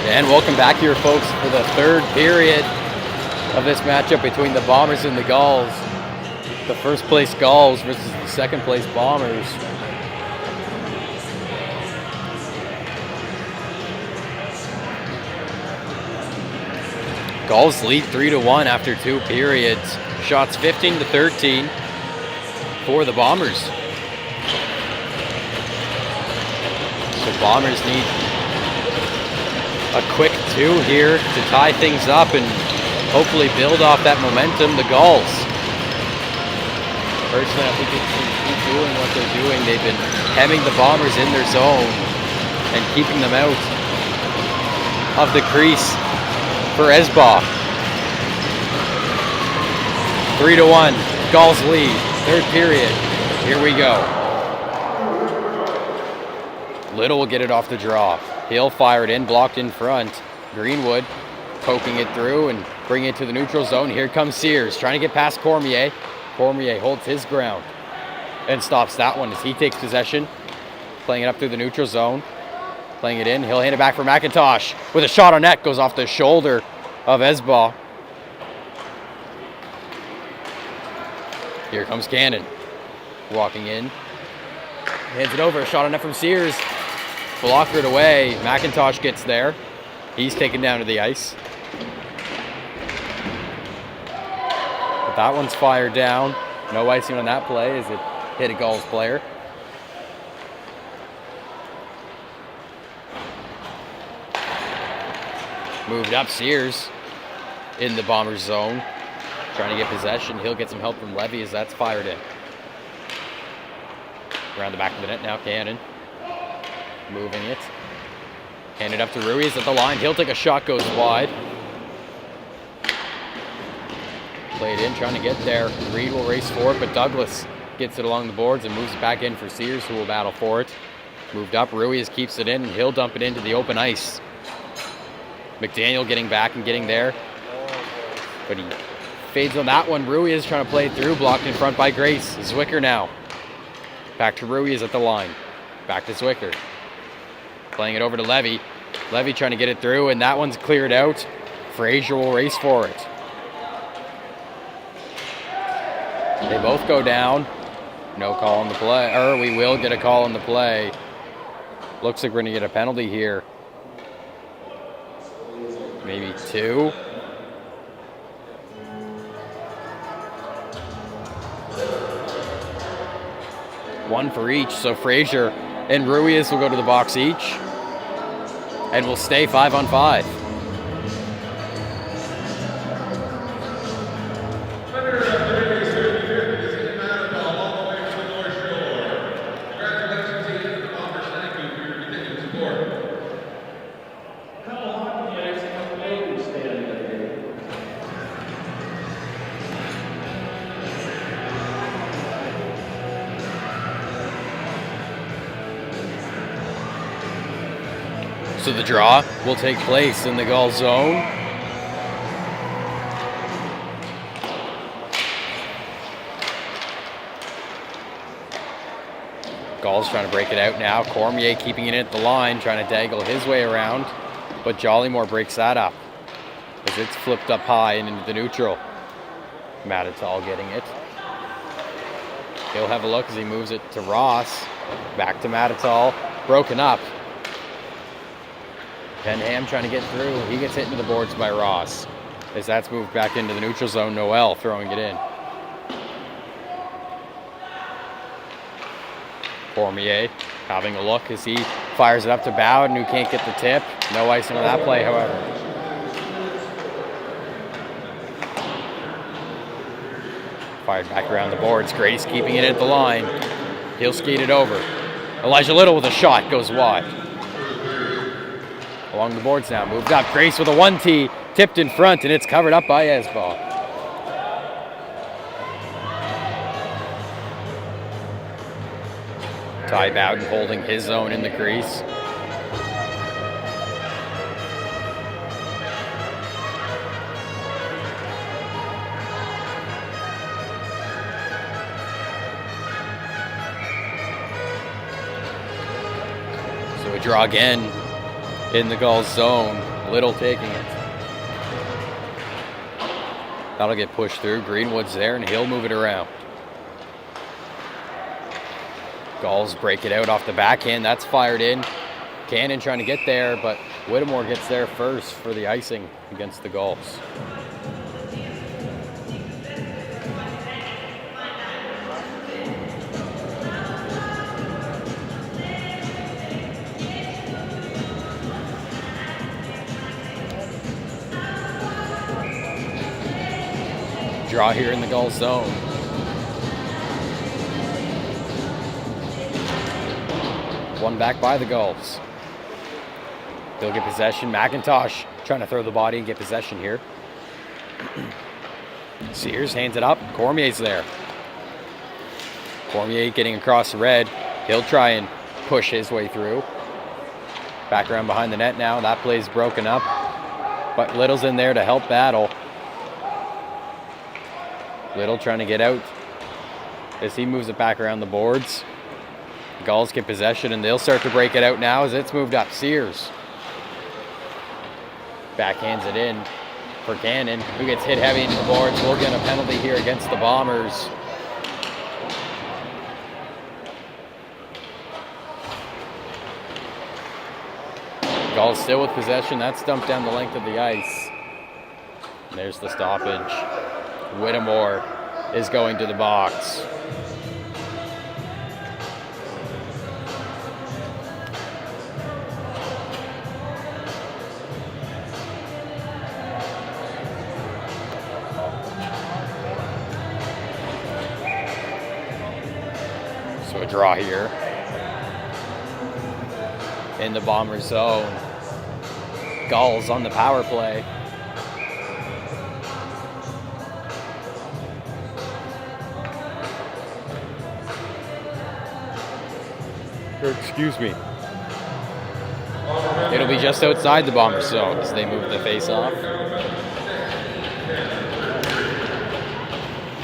And welcome back here, folks, for the third period of this matchup between the Bombers and the Gulls. The first place Gulls versus the second place Bombers. Gulls lead 3-1 after 2 periods. Shots 15-13 for the Bombers. So Bombers need a quick 2 here to tie things up and hopefully build off that momentum. The Gulls, personally, I think they can keep doing what they're doing. They've been hemming the Bombers in their zone and keeping them out of the crease for Esbaugh. 3-1, Gulls lead, third period. Here we go. Little will get it off the draw. He'll fire it in, blocked in front. Greenwood poking it through and bringing it to the neutral zone. Here comes Sears, trying to get past Cormier. Cormier holds his ground and stops that one as he takes possession. Playing it up through the neutral zone. Playing it in, he'll hand it back for McIntosh. With a shot on net, goes off the shoulder of Esbaugh. Here comes Cannon. Walking in. Hands it over, a shot on net from Sears. Blockered away, McIntosh gets there. He's taken down to the ice. But that one's fired down. No icing on that play as it hit a Gulls player. Moved up, Sears in the Bombers zone. Trying to get possession. He'll get some help from Levy as that's fired in. Around the back of the net now, Cannon. Moving it. Hand it up to Ruiz at the line. He'll take a shot, goes wide. Played in, trying to get there. Reed will race for it, but Douglas gets it along the boards and moves it back in for Sears, who will battle for it. Moved up, Ruiz keeps it in, and he'll dump it into the open ice. McDaniel getting back and getting there. But he fades on that one. Ruiz trying to play it through, blocked in front by Grace. Zwicker now. Back to Ruiz at the line. Back to Zwicker. Playing it over to Levy. Levy trying to get it through, and that one's cleared out. Frazier will race for it. They both go down. No call on the play, or we will get a call on the play. Looks like we're going to get a penalty here. Maybe 2. One for each, so Frazier and Ruiz will go to the box each. And we'll stay 5-on-5. So the draw will take place in the Gulls zone. Gulls trying to break it out now. Cormier keeping it at the line, trying to dangle his way around. But Jollymore breaks that up as it's flipped up high and into the neutral. Matatal getting it. He'll have a look as he moves it to Ross. Back to Matatal. Broken up. Penham trying to get through. He gets hit into the boards by Ross. As that's moved back into the neutral zone, Noel throwing it in. Cormier having a look as he fires it up to Bowden, who can't get the tip. No icing on that play, however. Fired back around the boards. Grace keeping it at the line. He'll skate it over. Elijah Little with a shot, goes wide. Along the boards now, moved up. Grace with a 1-T, tipped in front, and it's covered up by Esbaugh. Ty Bowden holding his own in the crease. So a draw again in the Gulls zone Little taking it. That'll get pushed through. Greenwood's there, and he'll move it around. Gulls break it out off the backhand. That's fired in. Cannon trying to get there, but Whittemore gets there first for the icing against the Gulls. Draw here in the Gulls zone. One back by the Gulls. They'll get possession. McIntosh trying to throw the body and get possession here. Sears hands it up. Cormier's there. Cormier getting across the red. He'll try and push his way through. Back around behind the net now. That play's broken up. But Little's in there to help battle. Little trying to get out as he moves it back around the boards. Gulls get possession, and they'll start to break it out now as it's moved up. Sears backhands it in for Cannon, who gets hit heavy into the boards. We'll get a penalty here against the Bombers. Gulls still with possession. That's dumped down the length of the ice. And there's the stoppage. Whittemore is going to the box. So a draw here in the Bomber zone. Gulls on the power play. Excuse me. It'll be just outside the Bomber zone as they move the face off.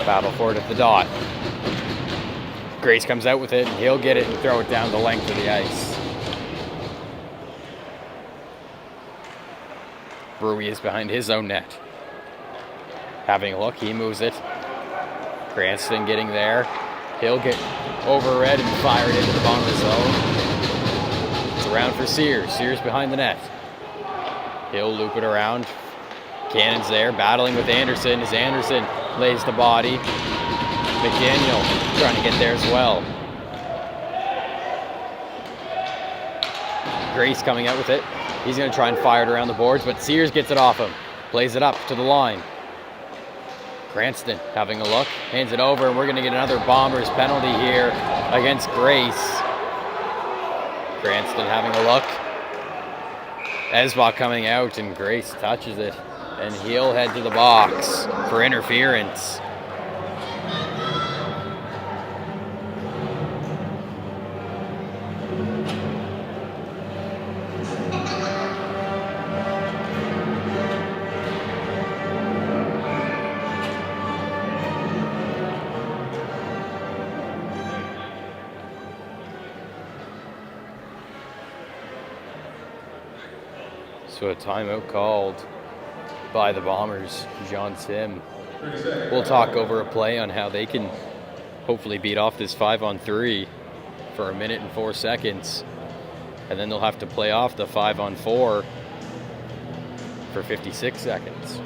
Battle for it at the dot. Grace comes out with it, and he'll get it and throw it down the length of the ice. Rui is behind his own net. Having a look, he moves it. Cranston getting there. He'll get over red and fire it into the Bomber zone. It's around for Sears. Sears behind the net. He'll loop it around. Cannon's there, battling with Anderson as Anderson lays the body. McDaniel trying to get there as well. Grace coming out with it. He's going to try and fire it around the boards, but Sears gets it off him. Plays it up to the line. Cranston having a look, hands it over, and we're going to get another Bombers penalty here against Grace. Cranston having a look. Esbach coming out, and Grace touches it, and he'll head to the box for interference. So a timeout called by the Bombers. John Sim will talk over a play on how they can hopefully beat off this 5-on-3 for 1 minute and 4 seconds. And then they'll have to play off the 5-on-4 for 56 seconds.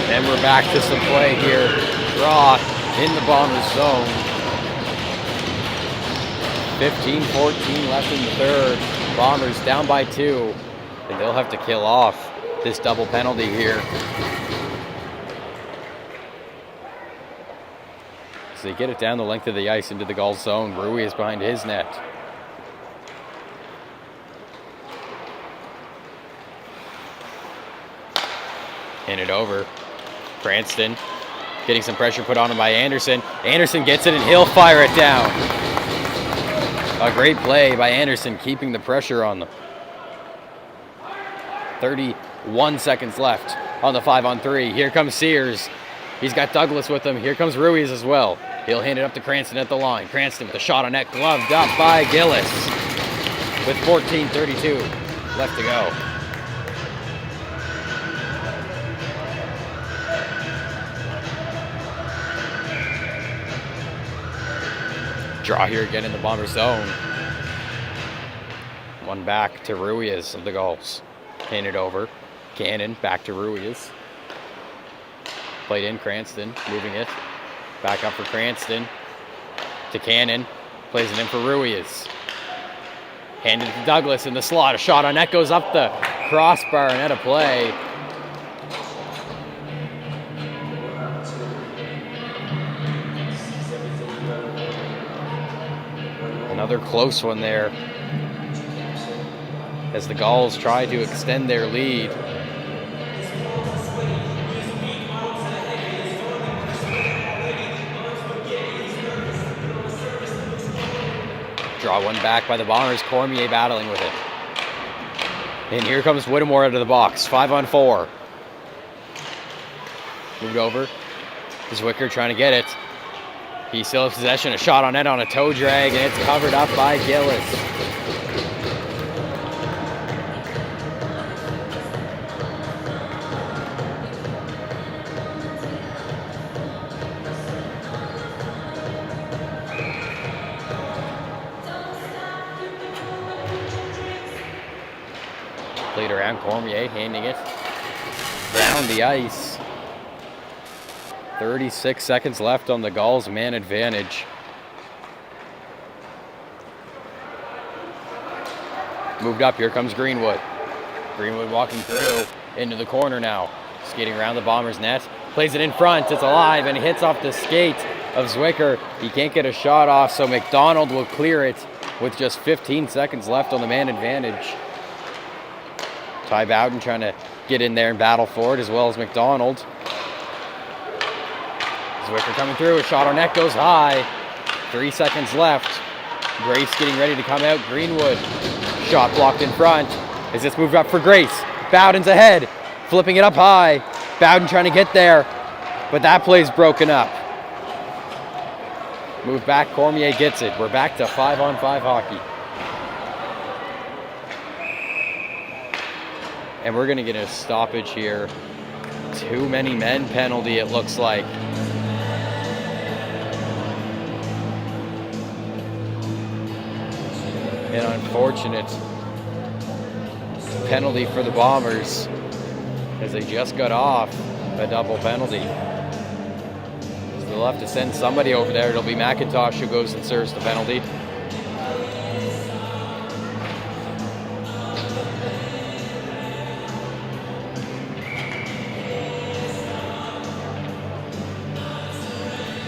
And we're back to some play here. Draw in the Bombers zone. 15-14 left in the third. Bombers down by 2. And they'll have to kill off this double penalty here. So they get it down the length of the ice into the Gulls zone. Rui is behind his net. Hand it over. Cranston getting some pressure put on him by Anderson. Anderson gets it and he'll fire it down. A great play by Anderson, keeping the pressure on them. 31 seconds left on the 5-on-3. Here comes Sears. He's got Douglas with him. Here comes Ruiz as well. He'll hand it up to Cranston at the line. Cranston with a shot on net, gloved up by Gillis with 14:32 left to go. Draw here again in the Bomber zone. One back to Ruiz of the Gulls. Hand it over. Cannon back to Ruiz. Played in Cranston, moving it. Back up for Cranston. To Cannon. Plays it in for Ruiz. Handed to Douglas in the slot. A shot on net goes up the crossbar and out of play. Another close one there as the Gulls try to extend their lead. Draw one back by the Bombers. Cormier battling with it. And here comes Whittemore out of the box. 5-on-4. Moved over. Zwicker trying to get it. He still has possession. A shot on net on a toe drag, and it's covered up by Gillis. Played around Cormier, handing it down the ice. 36 seconds left on the Gulls' man advantage. Moved up, here comes Greenwood. Greenwood walking through into the corner now. Skating around the Bombers' net. Plays it in front, it's alive, and hits off the skate of Zwicker. He can't get a shot off, so McDonald will clear it with just 15 seconds left on the man advantage. Ty Bowden trying to get in there and battle for it, as well as McDonald. Zwicker coming through, a shot on net goes high. 3 seconds left. Grace getting ready to come out. Greenwood, shot blocked in front. As this moved up for Grace. Bowden's ahead, flipping it up high. Bowden trying to get there, but that play's broken up. Move back, Cormier gets it. We're back to 5-on-5 hockey. And we're gonna get a stoppage here. Too many men penalty, it looks like. An unfortunate penalty for the Bombers as they just got off a double penalty. So they'll have to send somebody over there. It'll be McIntosh who goes and serves the penalty.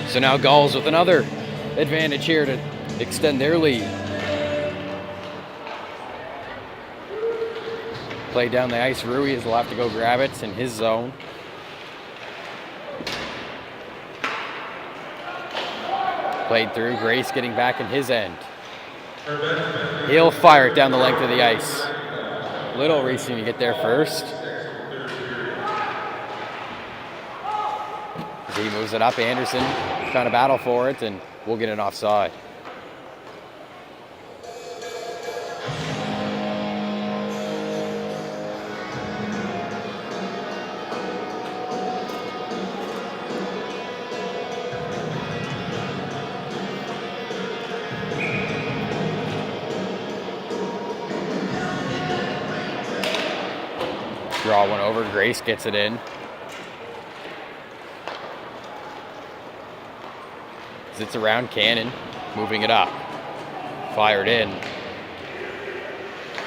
So now Gulls with another advantage here to extend their lead. Play down the ice. Ruiz will have to go grab it in his zone. Played through. Grace getting back in his end. He'll fire it down the length of the ice. Little racing to get there first. As he moves it up, Anderson trying to battle for it, and we'll get an offside. Draw one over, Grace gets it in. Sits around Cannon, moving it up. Fired in.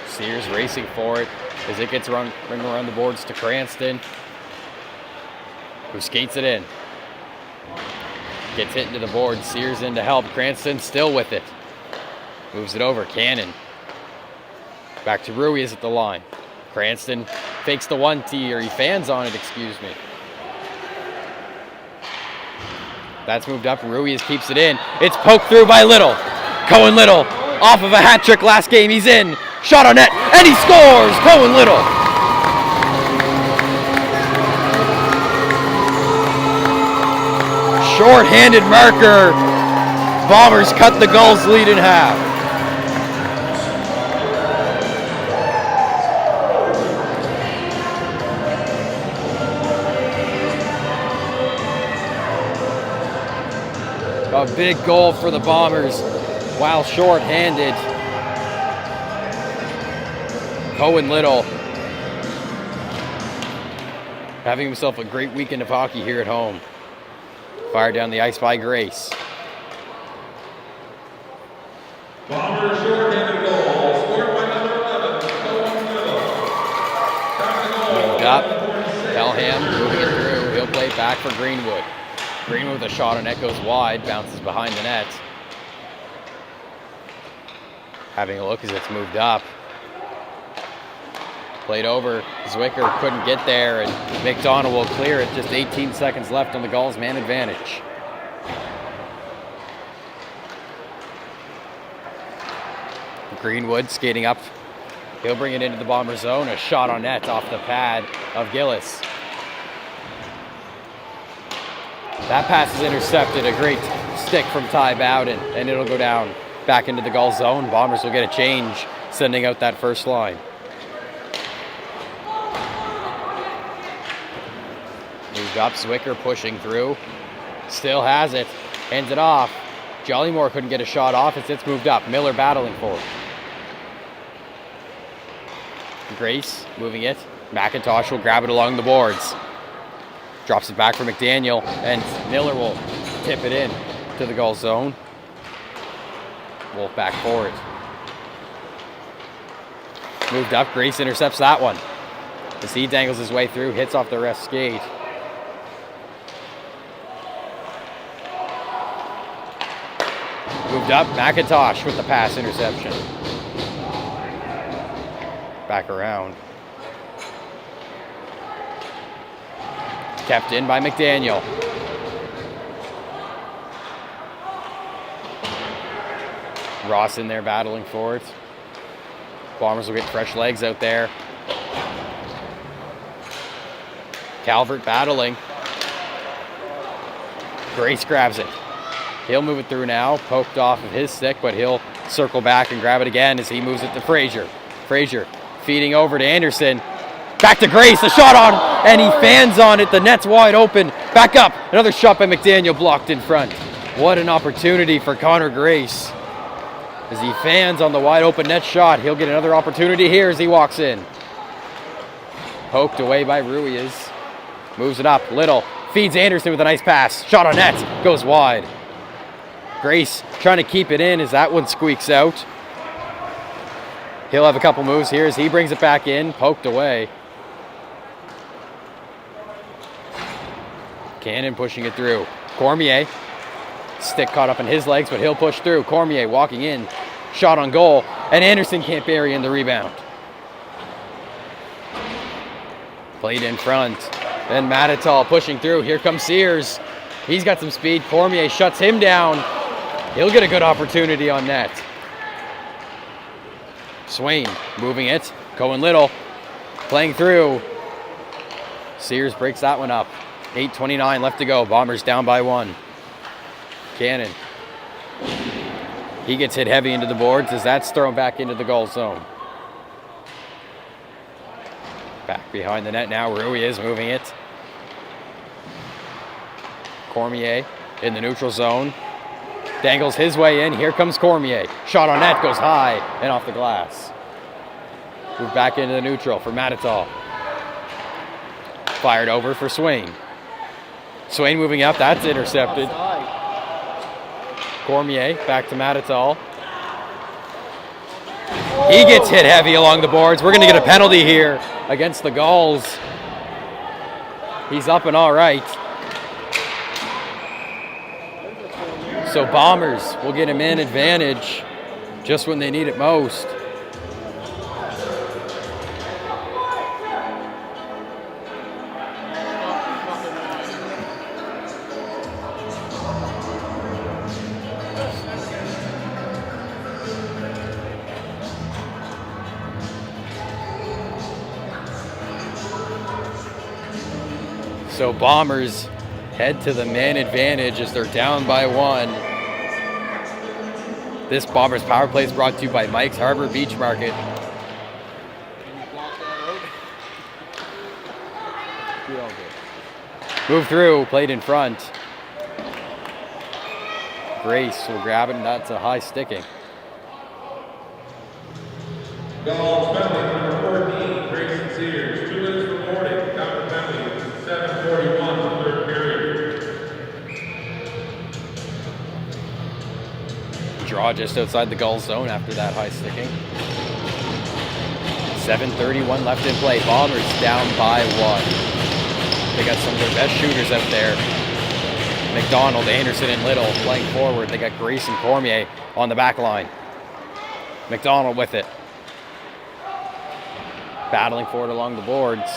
Sears racing for it as it gets ring around the boards to Cranston, who skates it in. Gets hit into the board, Sears in to help. Cranston still with it. Moves it over, Cannon. Back to Ruiz at the line. Cranston Fakes the 1-T, or he fans on it, excuse me. That's moved up. Ruiz keeps it in. It's poked through by Little. Cohen Little off of a hat trick last game. He's in. Shot on net, and he scores! Cohen Little. Short-handed marker. Bombers cut the Gulls' lead in half. A big goal for the Bombers while short-handed. Cohen Little having himself a great weekend of hockey here at home. Fired down the ice by Grace. Bombers short-handed goal, scored by number 11, Cohen Little. Moved up. Pelham moving it through. He'll play back for Greenwood. Greenwood with a shot on net goes wide, bounces behind the net. Having a look as it's moved up. Played over. Zwicker couldn't get there, and McDonald will clear it. Just 18 seconds left on the Gulls' man advantage. Greenwood skating up. He'll bring it into the Bomber zone. A shot on net off the pad of Gillis. That pass is intercepted. A great stick from Ty Bowden, and it'll go down back into the Gulls zone. Bombers will get a change, sending out that first line. Moved up, Zwicker pushing through. Still has it. Hands it off. Jollymore couldn't get a shot off as it's moved up. Miller battling for it. Grace moving it. McIntosh will grab it along the boards. Drops it back for McDaniel, and Miller will tip it in to the Gulls zone. Wolf back for it. Moved up, Grace intercepts that one. As he dangles his way through, hits off the ref's skate. Moved up, McIntosh with the pass interception. Back around. Kept in by McDaniel. Ross in there battling for it. Bombers will get fresh legs out there. Calvert battling. Grace grabs it. He'll move it through now. Poked off of his stick, but he'll circle back and grab it again as he moves it to Frazier. Frazier feeding over to Anderson. Back to Grace, the shot on, and he fans on it. The net's wide open. Back up. Another shot by McDaniel blocked in front. What an opportunity for Connor Grace. As he fans on the wide open net shot, he'll get another opportunity here as he walks in. Poked away by Ruiz. Moves it up. Little feeds Anderson with a nice pass. Shot on net. Goes wide. Grace trying to keep it in as that one squeaks out. He'll have a couple moves here as he brings it back in. Poked away. Cannon pushing it through. Cormier. Stick caught up in his legs, but he'll push through. Cormier walking in. Shot on goal. And Anderson can't bury in the rebound. Played in front. Then Matatal pushing through. Here comes Sears. He's got some speed. Cormier shuts him down. He'll get a good opportunity on net. Swain moving it. Cohen Little playing through. Sears breaks that one up. 8:29 left to go. Bombers down by 1. Cannon. He gets hit heavy into the boards as that's thrown back into the goal zone. Back behind the net now. Ruiz moving it. Cormier in the neutral zone. Dangles his way in. Here comes Cormier. Shot on net goes high and off the glass. Move back into the neutral for Matatal. Fired over for Swain. Swain moving up. That's intercepted. Cormier back to Matatal. He gets hit heavy along the boards. We're going to get a penalty here against the Gulls. He's up and all right. So Bombers will get a man advantage just when they need it most. So Bombers head to the man advantage as they're down by 1. This Bombers power play is brought to you by Mike's Harbor Beach Market. Can you block that out? You don't get. Move through, played in front. Grace will grab it, and that's a high sticking. Gulls penalty number 14, Grayson Sears. 2 minutes rewarded. Counter penalty, 7:41 in the third period. Draw just outside the Gulls zone after that high sticking. 7:31 left in play. Bombers down by 1. They got some of their best shooters out there. McDonald, Anderson, and Little playing forward. They got Grace and Cormier on the back line. McDonald with it. Battling for it along the boards.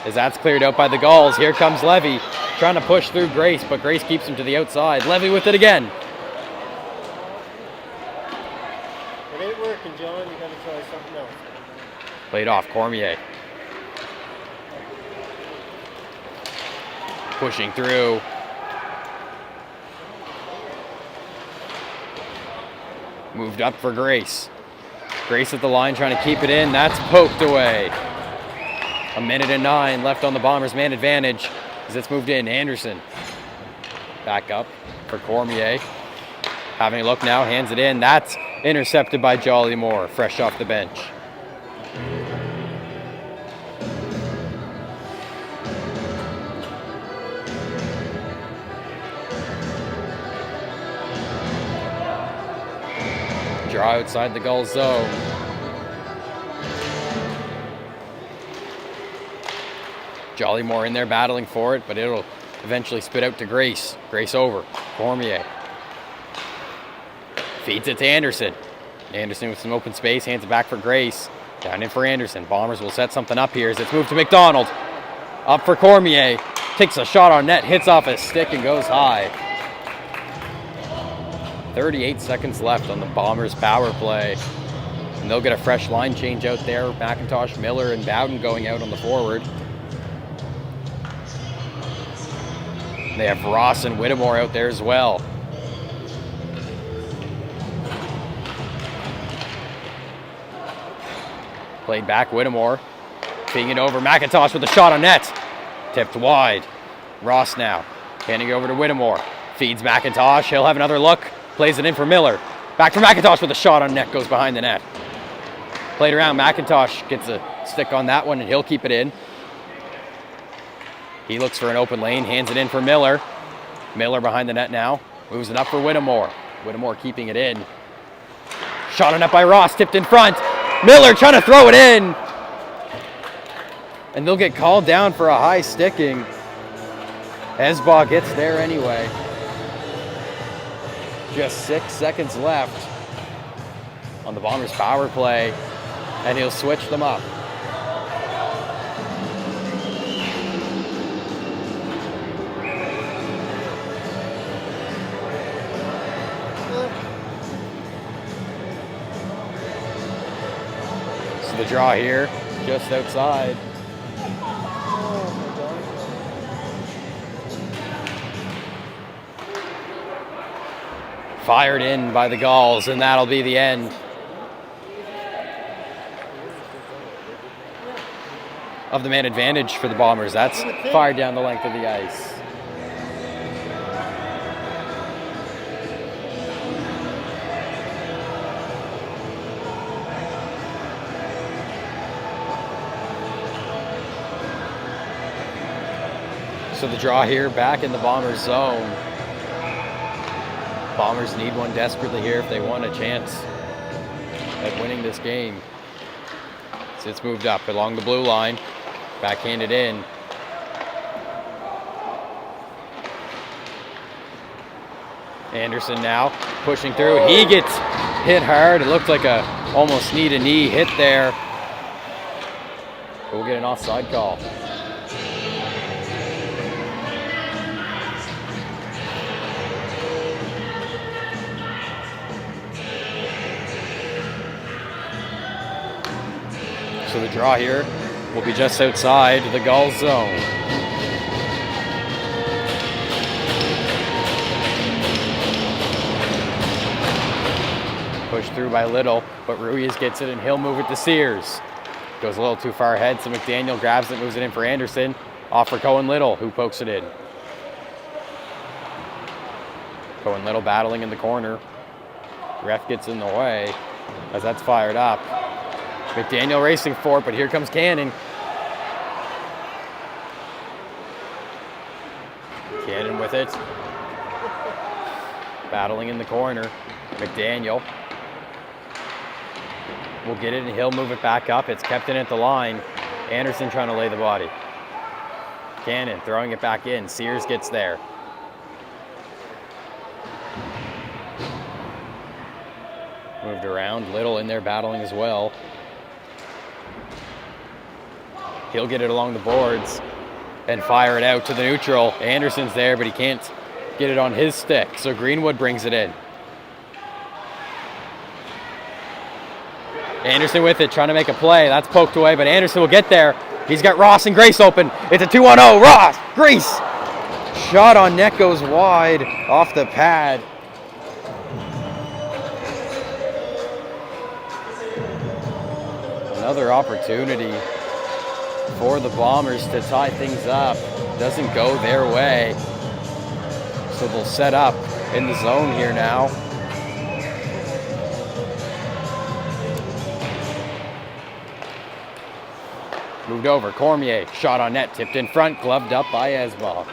As that's cleared out by the Gulls, here comes Levy trying to push through Grace, but Grace keeps him to the outside. Levy with it again. It ain't working, John. You gotta try something else. Played off, Cormier. Pushing through. Moved up for Grace. Grace at the line trying to keep it in. That's poked away. 1:09 left on the Bombers' man advantage as it's moved in. Anderson back up for Cormier. Having a look now, hands it in. That's intercepted by Jolly Moore, fresh off the bench. Draw outside the Gulls zone. Jolly Moore in there battling for it, but it'll eventually spit out to Grace. Grace over. Cormier. Feeds it to Anderson. Anderson with some open space, hands it back for Grace. Down in for Anderson. Bombers will set something up here as it's moved to McDonald. Up for Cormier. Takes a shot on net, hits off his stick and goes high. 38 seconds left on the Bombers power play. And they'll get a fresh line change out there. McIntosh, Miller, and Bowden going out on the forward. They have Ross and Whittemore out there as well. Played back, Whittemore. Feeding it over, McIntosh with a shot on net. Tipped wide. Ross now. Handing it over to Whittemore. Feeds McIntosh, he'll have another look. Plays it in for Miller. Back for McIntosh with a shot on net, goes behind the net. Played around, McIntosh gets a stick on that one and he'll keep it in. He looks for an open lane, hands it in for Miller. Miller behind the net now. Moves it up for Whittemore. Whittemore keeping it in. Shot on net by Ross, tipped in front. Miller trying to throw it in. And they'll get called down for a high sticking. Esbaugh gets there anyway. Just 6 seconds left on the Bombers power play. And he'll switch them up. So the draw here, just outside. Fired in by the Gulls, and that'll be the end of the man advantage for the Bombers. That's fired down the length of the ice. So the draw here back in the Bombers zone. Bombers need one desperately here if they want a chance at winning this game. So it's moved up along the blue line, backhanded in. Anderson now pushing through. He gets hit hard. It looked like a almost knee-to-knee hit there. But we'll get an offside call. So the draw here will be just outside the Gulls zone. Pushed through by Little, but Ruiz gets it and he'll move it to Sears. Goes a little too far ahead, so McDaniel grabs it, moves it in for Anderson. Off for Cohen Little, who pokes it in. Cohen Little battling in the corner. Ref gets in the way as that's fired up. McDaniel racing for it, but here comes Cannon. Cannon with it. Battling in the corner. McDaniel will get it and he'll move it back up. It's kept in at the line. Anderson trying to lay the body. Cannon throwing it back in. Sears gets there. Moved around. Little in there battling as well. He'll get it along the boards and fire it out to the neutral. Anderson's there, but he can't get it on his stick, so Greenwood brings it in. Anderson with it, trying to make a play. That's poked away, but Anderson will get there. He's got Ross and Grace open. It's a 2-on-0. Ross, Grace. Shot on net goes wide off the pad. Another opportunity for the Bombers to tie things up. Doesn't go their way. So they'll set up in the zone here now. Moved over, Cormier, shot on net, tipped in front, gloved up by Esbach.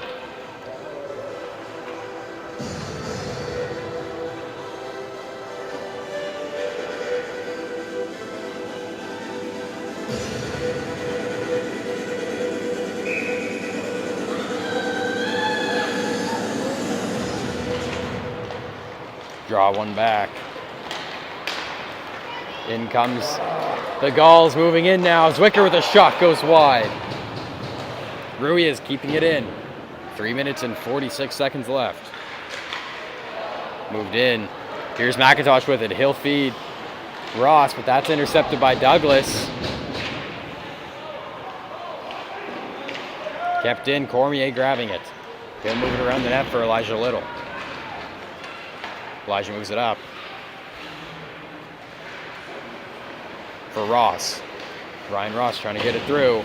Draw one back. In comes the Gulls, moving in now. Zwicker with a shot goes wide. Ruiz keeping it in. 3 minutes and 46 seconds left. Moved in. Here's McIntosh with it. He'll feed Ross, but that's intercepted by Douglas. Kept in, Cormier grabbing it. He'll move it around the net for Elijah Little. Elijah moves it up. For Ross. Ryan Ross trying to get it through.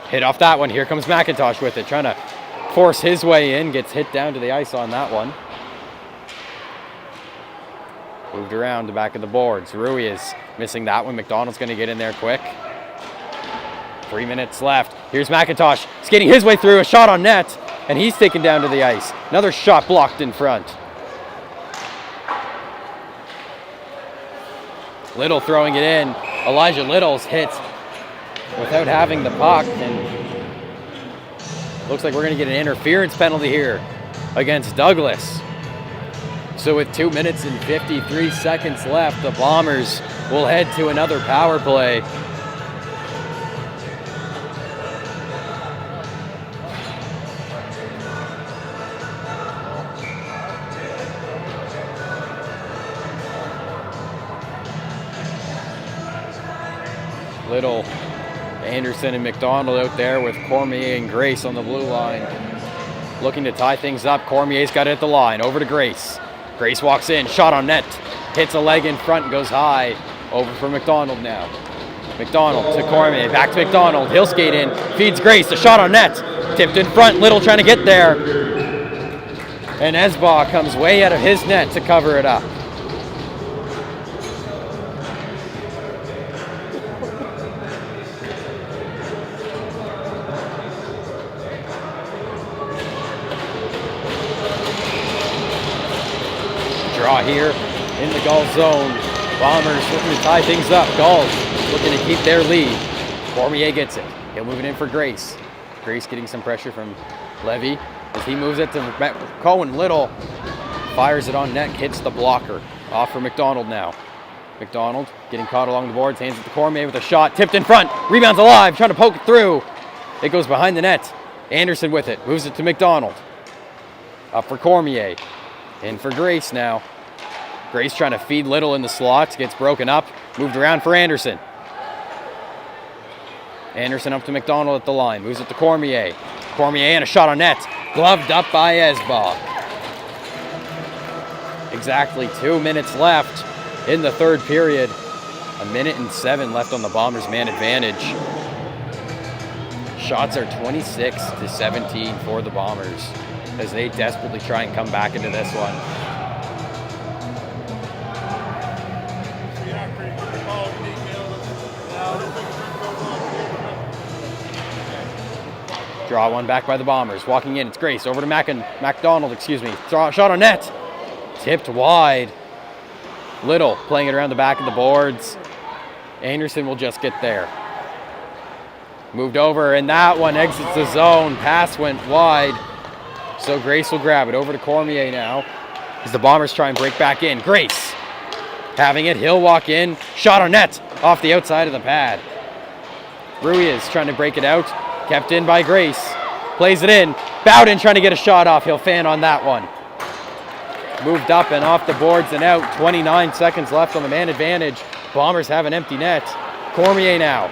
Hit off that one. Here comes McIntosh with it, trying to force his way in. Gets hit down to the ice on that one. Moved around the back of the boards. Ruiz missing that one. McDonald's going to get in there quick. 3 minutes left. Here's McIntosh skating his way through. A shot on net, and he's taken down to the ice. Another shot blocked in front. Little throwing it in. Elijah Little's hit without having the puck, and looks like we're going to get an interference penalty here against Douglas. So with 2 minutes and 53 seconds left, the Bombers will head to another power play. Little, Anderson, and McDonald out there with Cormier and Grace on the blue line. Looking to tie things up. Cormier's got it at the line. Over to Grace. Grace walks in. Shot on net. Hits a leg in front and goes high. Over for McDonald now. McDonald to Cormier. Back to McDonald. He'll skate in. Feeds Grace. A shot on net. Tipped in front. Little trying to get there. And Esbach comes way out of his net to cover it up. Draw here in the Gulls zone. Bombers looking to tie things up. Gulls looking to keep their lead. Cormier gets it. He'll move it in for Grace. Grace getting some pressure from Levy as he moves it to Cohen. Little fires it on net, hits the blocker. Off for McDonald now. McDonald getting caught along the boards, hands it to Cormier with a shot. Tipped in front. Rebounds alive, trying to poke it through. It goes behind the net. Anderson with it. Moves it to McDonald. Up for Cormier. In for Grace now. Grace trying to feed Little in the slots. Gets broken up. Moved around for Anderson. Anderson up to McDonald at the line. Moves it to Cormier. Cormier and a shot on net. Gloved up by Esbach. Exactly 2 minutes left in the third period. 1:07 left on the Bombers' man advantage. Shots are 26-17 for the Bombers as they desperately try and come back into this one. Draw one back by the Bombers. Walking in, it's Grace. Over to McDonald, excuse me. Shot on net. Tipped wide. Little playing it around the back of the boards. Anderson will just get there. Moved over, and that one exits the zone. Pass went wide. So Grace will grab it. Over to Cormier now as the Bombers try and break back in. Grace having it. He'll walk in. Shot on net off the outside of the pad. Ruiz trying to break it out. Kept in by Grace. Plays it in. Bowden trying to get a shot off. He'll fan on that one. Moved up and off the boards and out. 29 seconds left on the man advantage. Bombers have an empty net. Cormier now.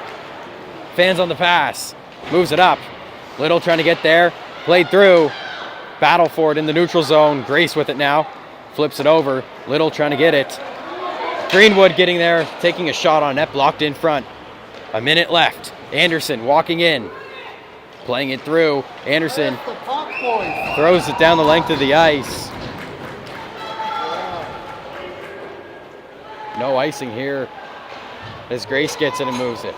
Fans on the pass. Moves it up. Little trying to get there. Played through. Battle for it in the neutral zone. Grace with it now. Flips it over. Little trying to get it. Greenwood getting there. Taking a shot on net. Blocked in front. A minute left. Anderson walking in. Playing it through. Anderson throws it down the length of the ice. No icing here as Grace gets it and moves it.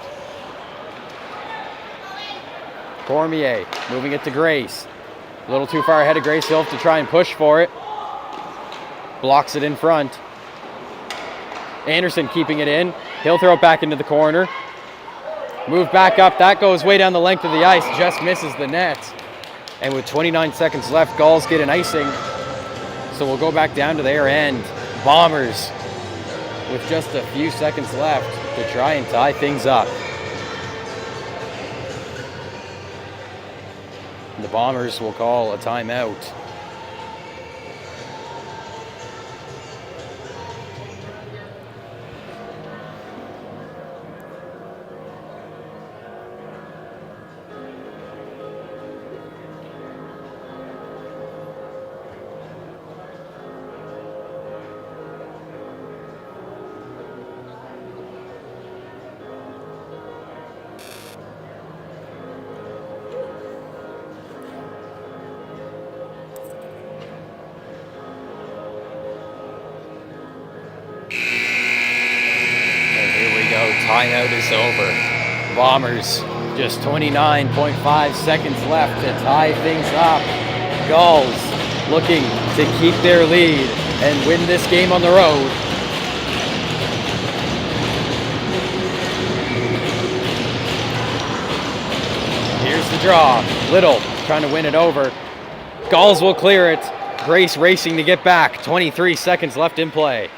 Cormier moving it to Grace. A little too far ahead of Grace. He'll have to try and push for it. Blocks it in front. Anderson keeping it in. He'll throw it back into the corner. Move back up. That goes way down the length of the ice. Just misses the net. And with 29 seconds left, Gulls get an icing. So we'll go back down to their end. Bombers with just a few seconds left to try and tie things up. The Bombers will call a timeout. Timeout is over. Bombers, just 29.5 seconds left to tie things up. Gulls looking to keep their lead and win this game on the road. Here's the draw. Little trying to win it over. Gulls will clear it. Grace racing to get back. 23 seconds left in play.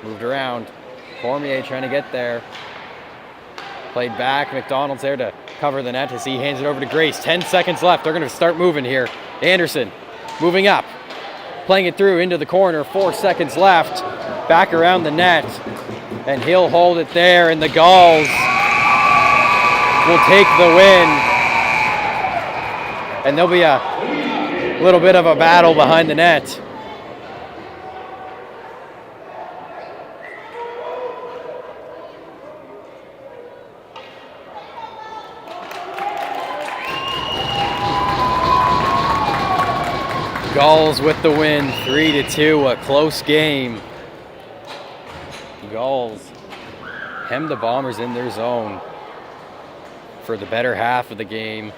Moved around. Cormier trying to get there. Played back. McDonald's there to cover the net as he hands it over to Grace. 10 seconds left. They're going to start moving here. Anderson moving up. Playing it through into the corner. 4 seconds left. Back around the net. And he'll hold it there. And the Gulls will take the win. And there'll be a little bit of a battle behind the net. Gulls with the win, 3-2, a close game. Gulls hem the Bombers in their zone for the better half of the game.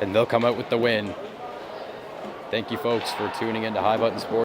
And they'll come out with the win. Thank you folks for tuning in to High Button Sports.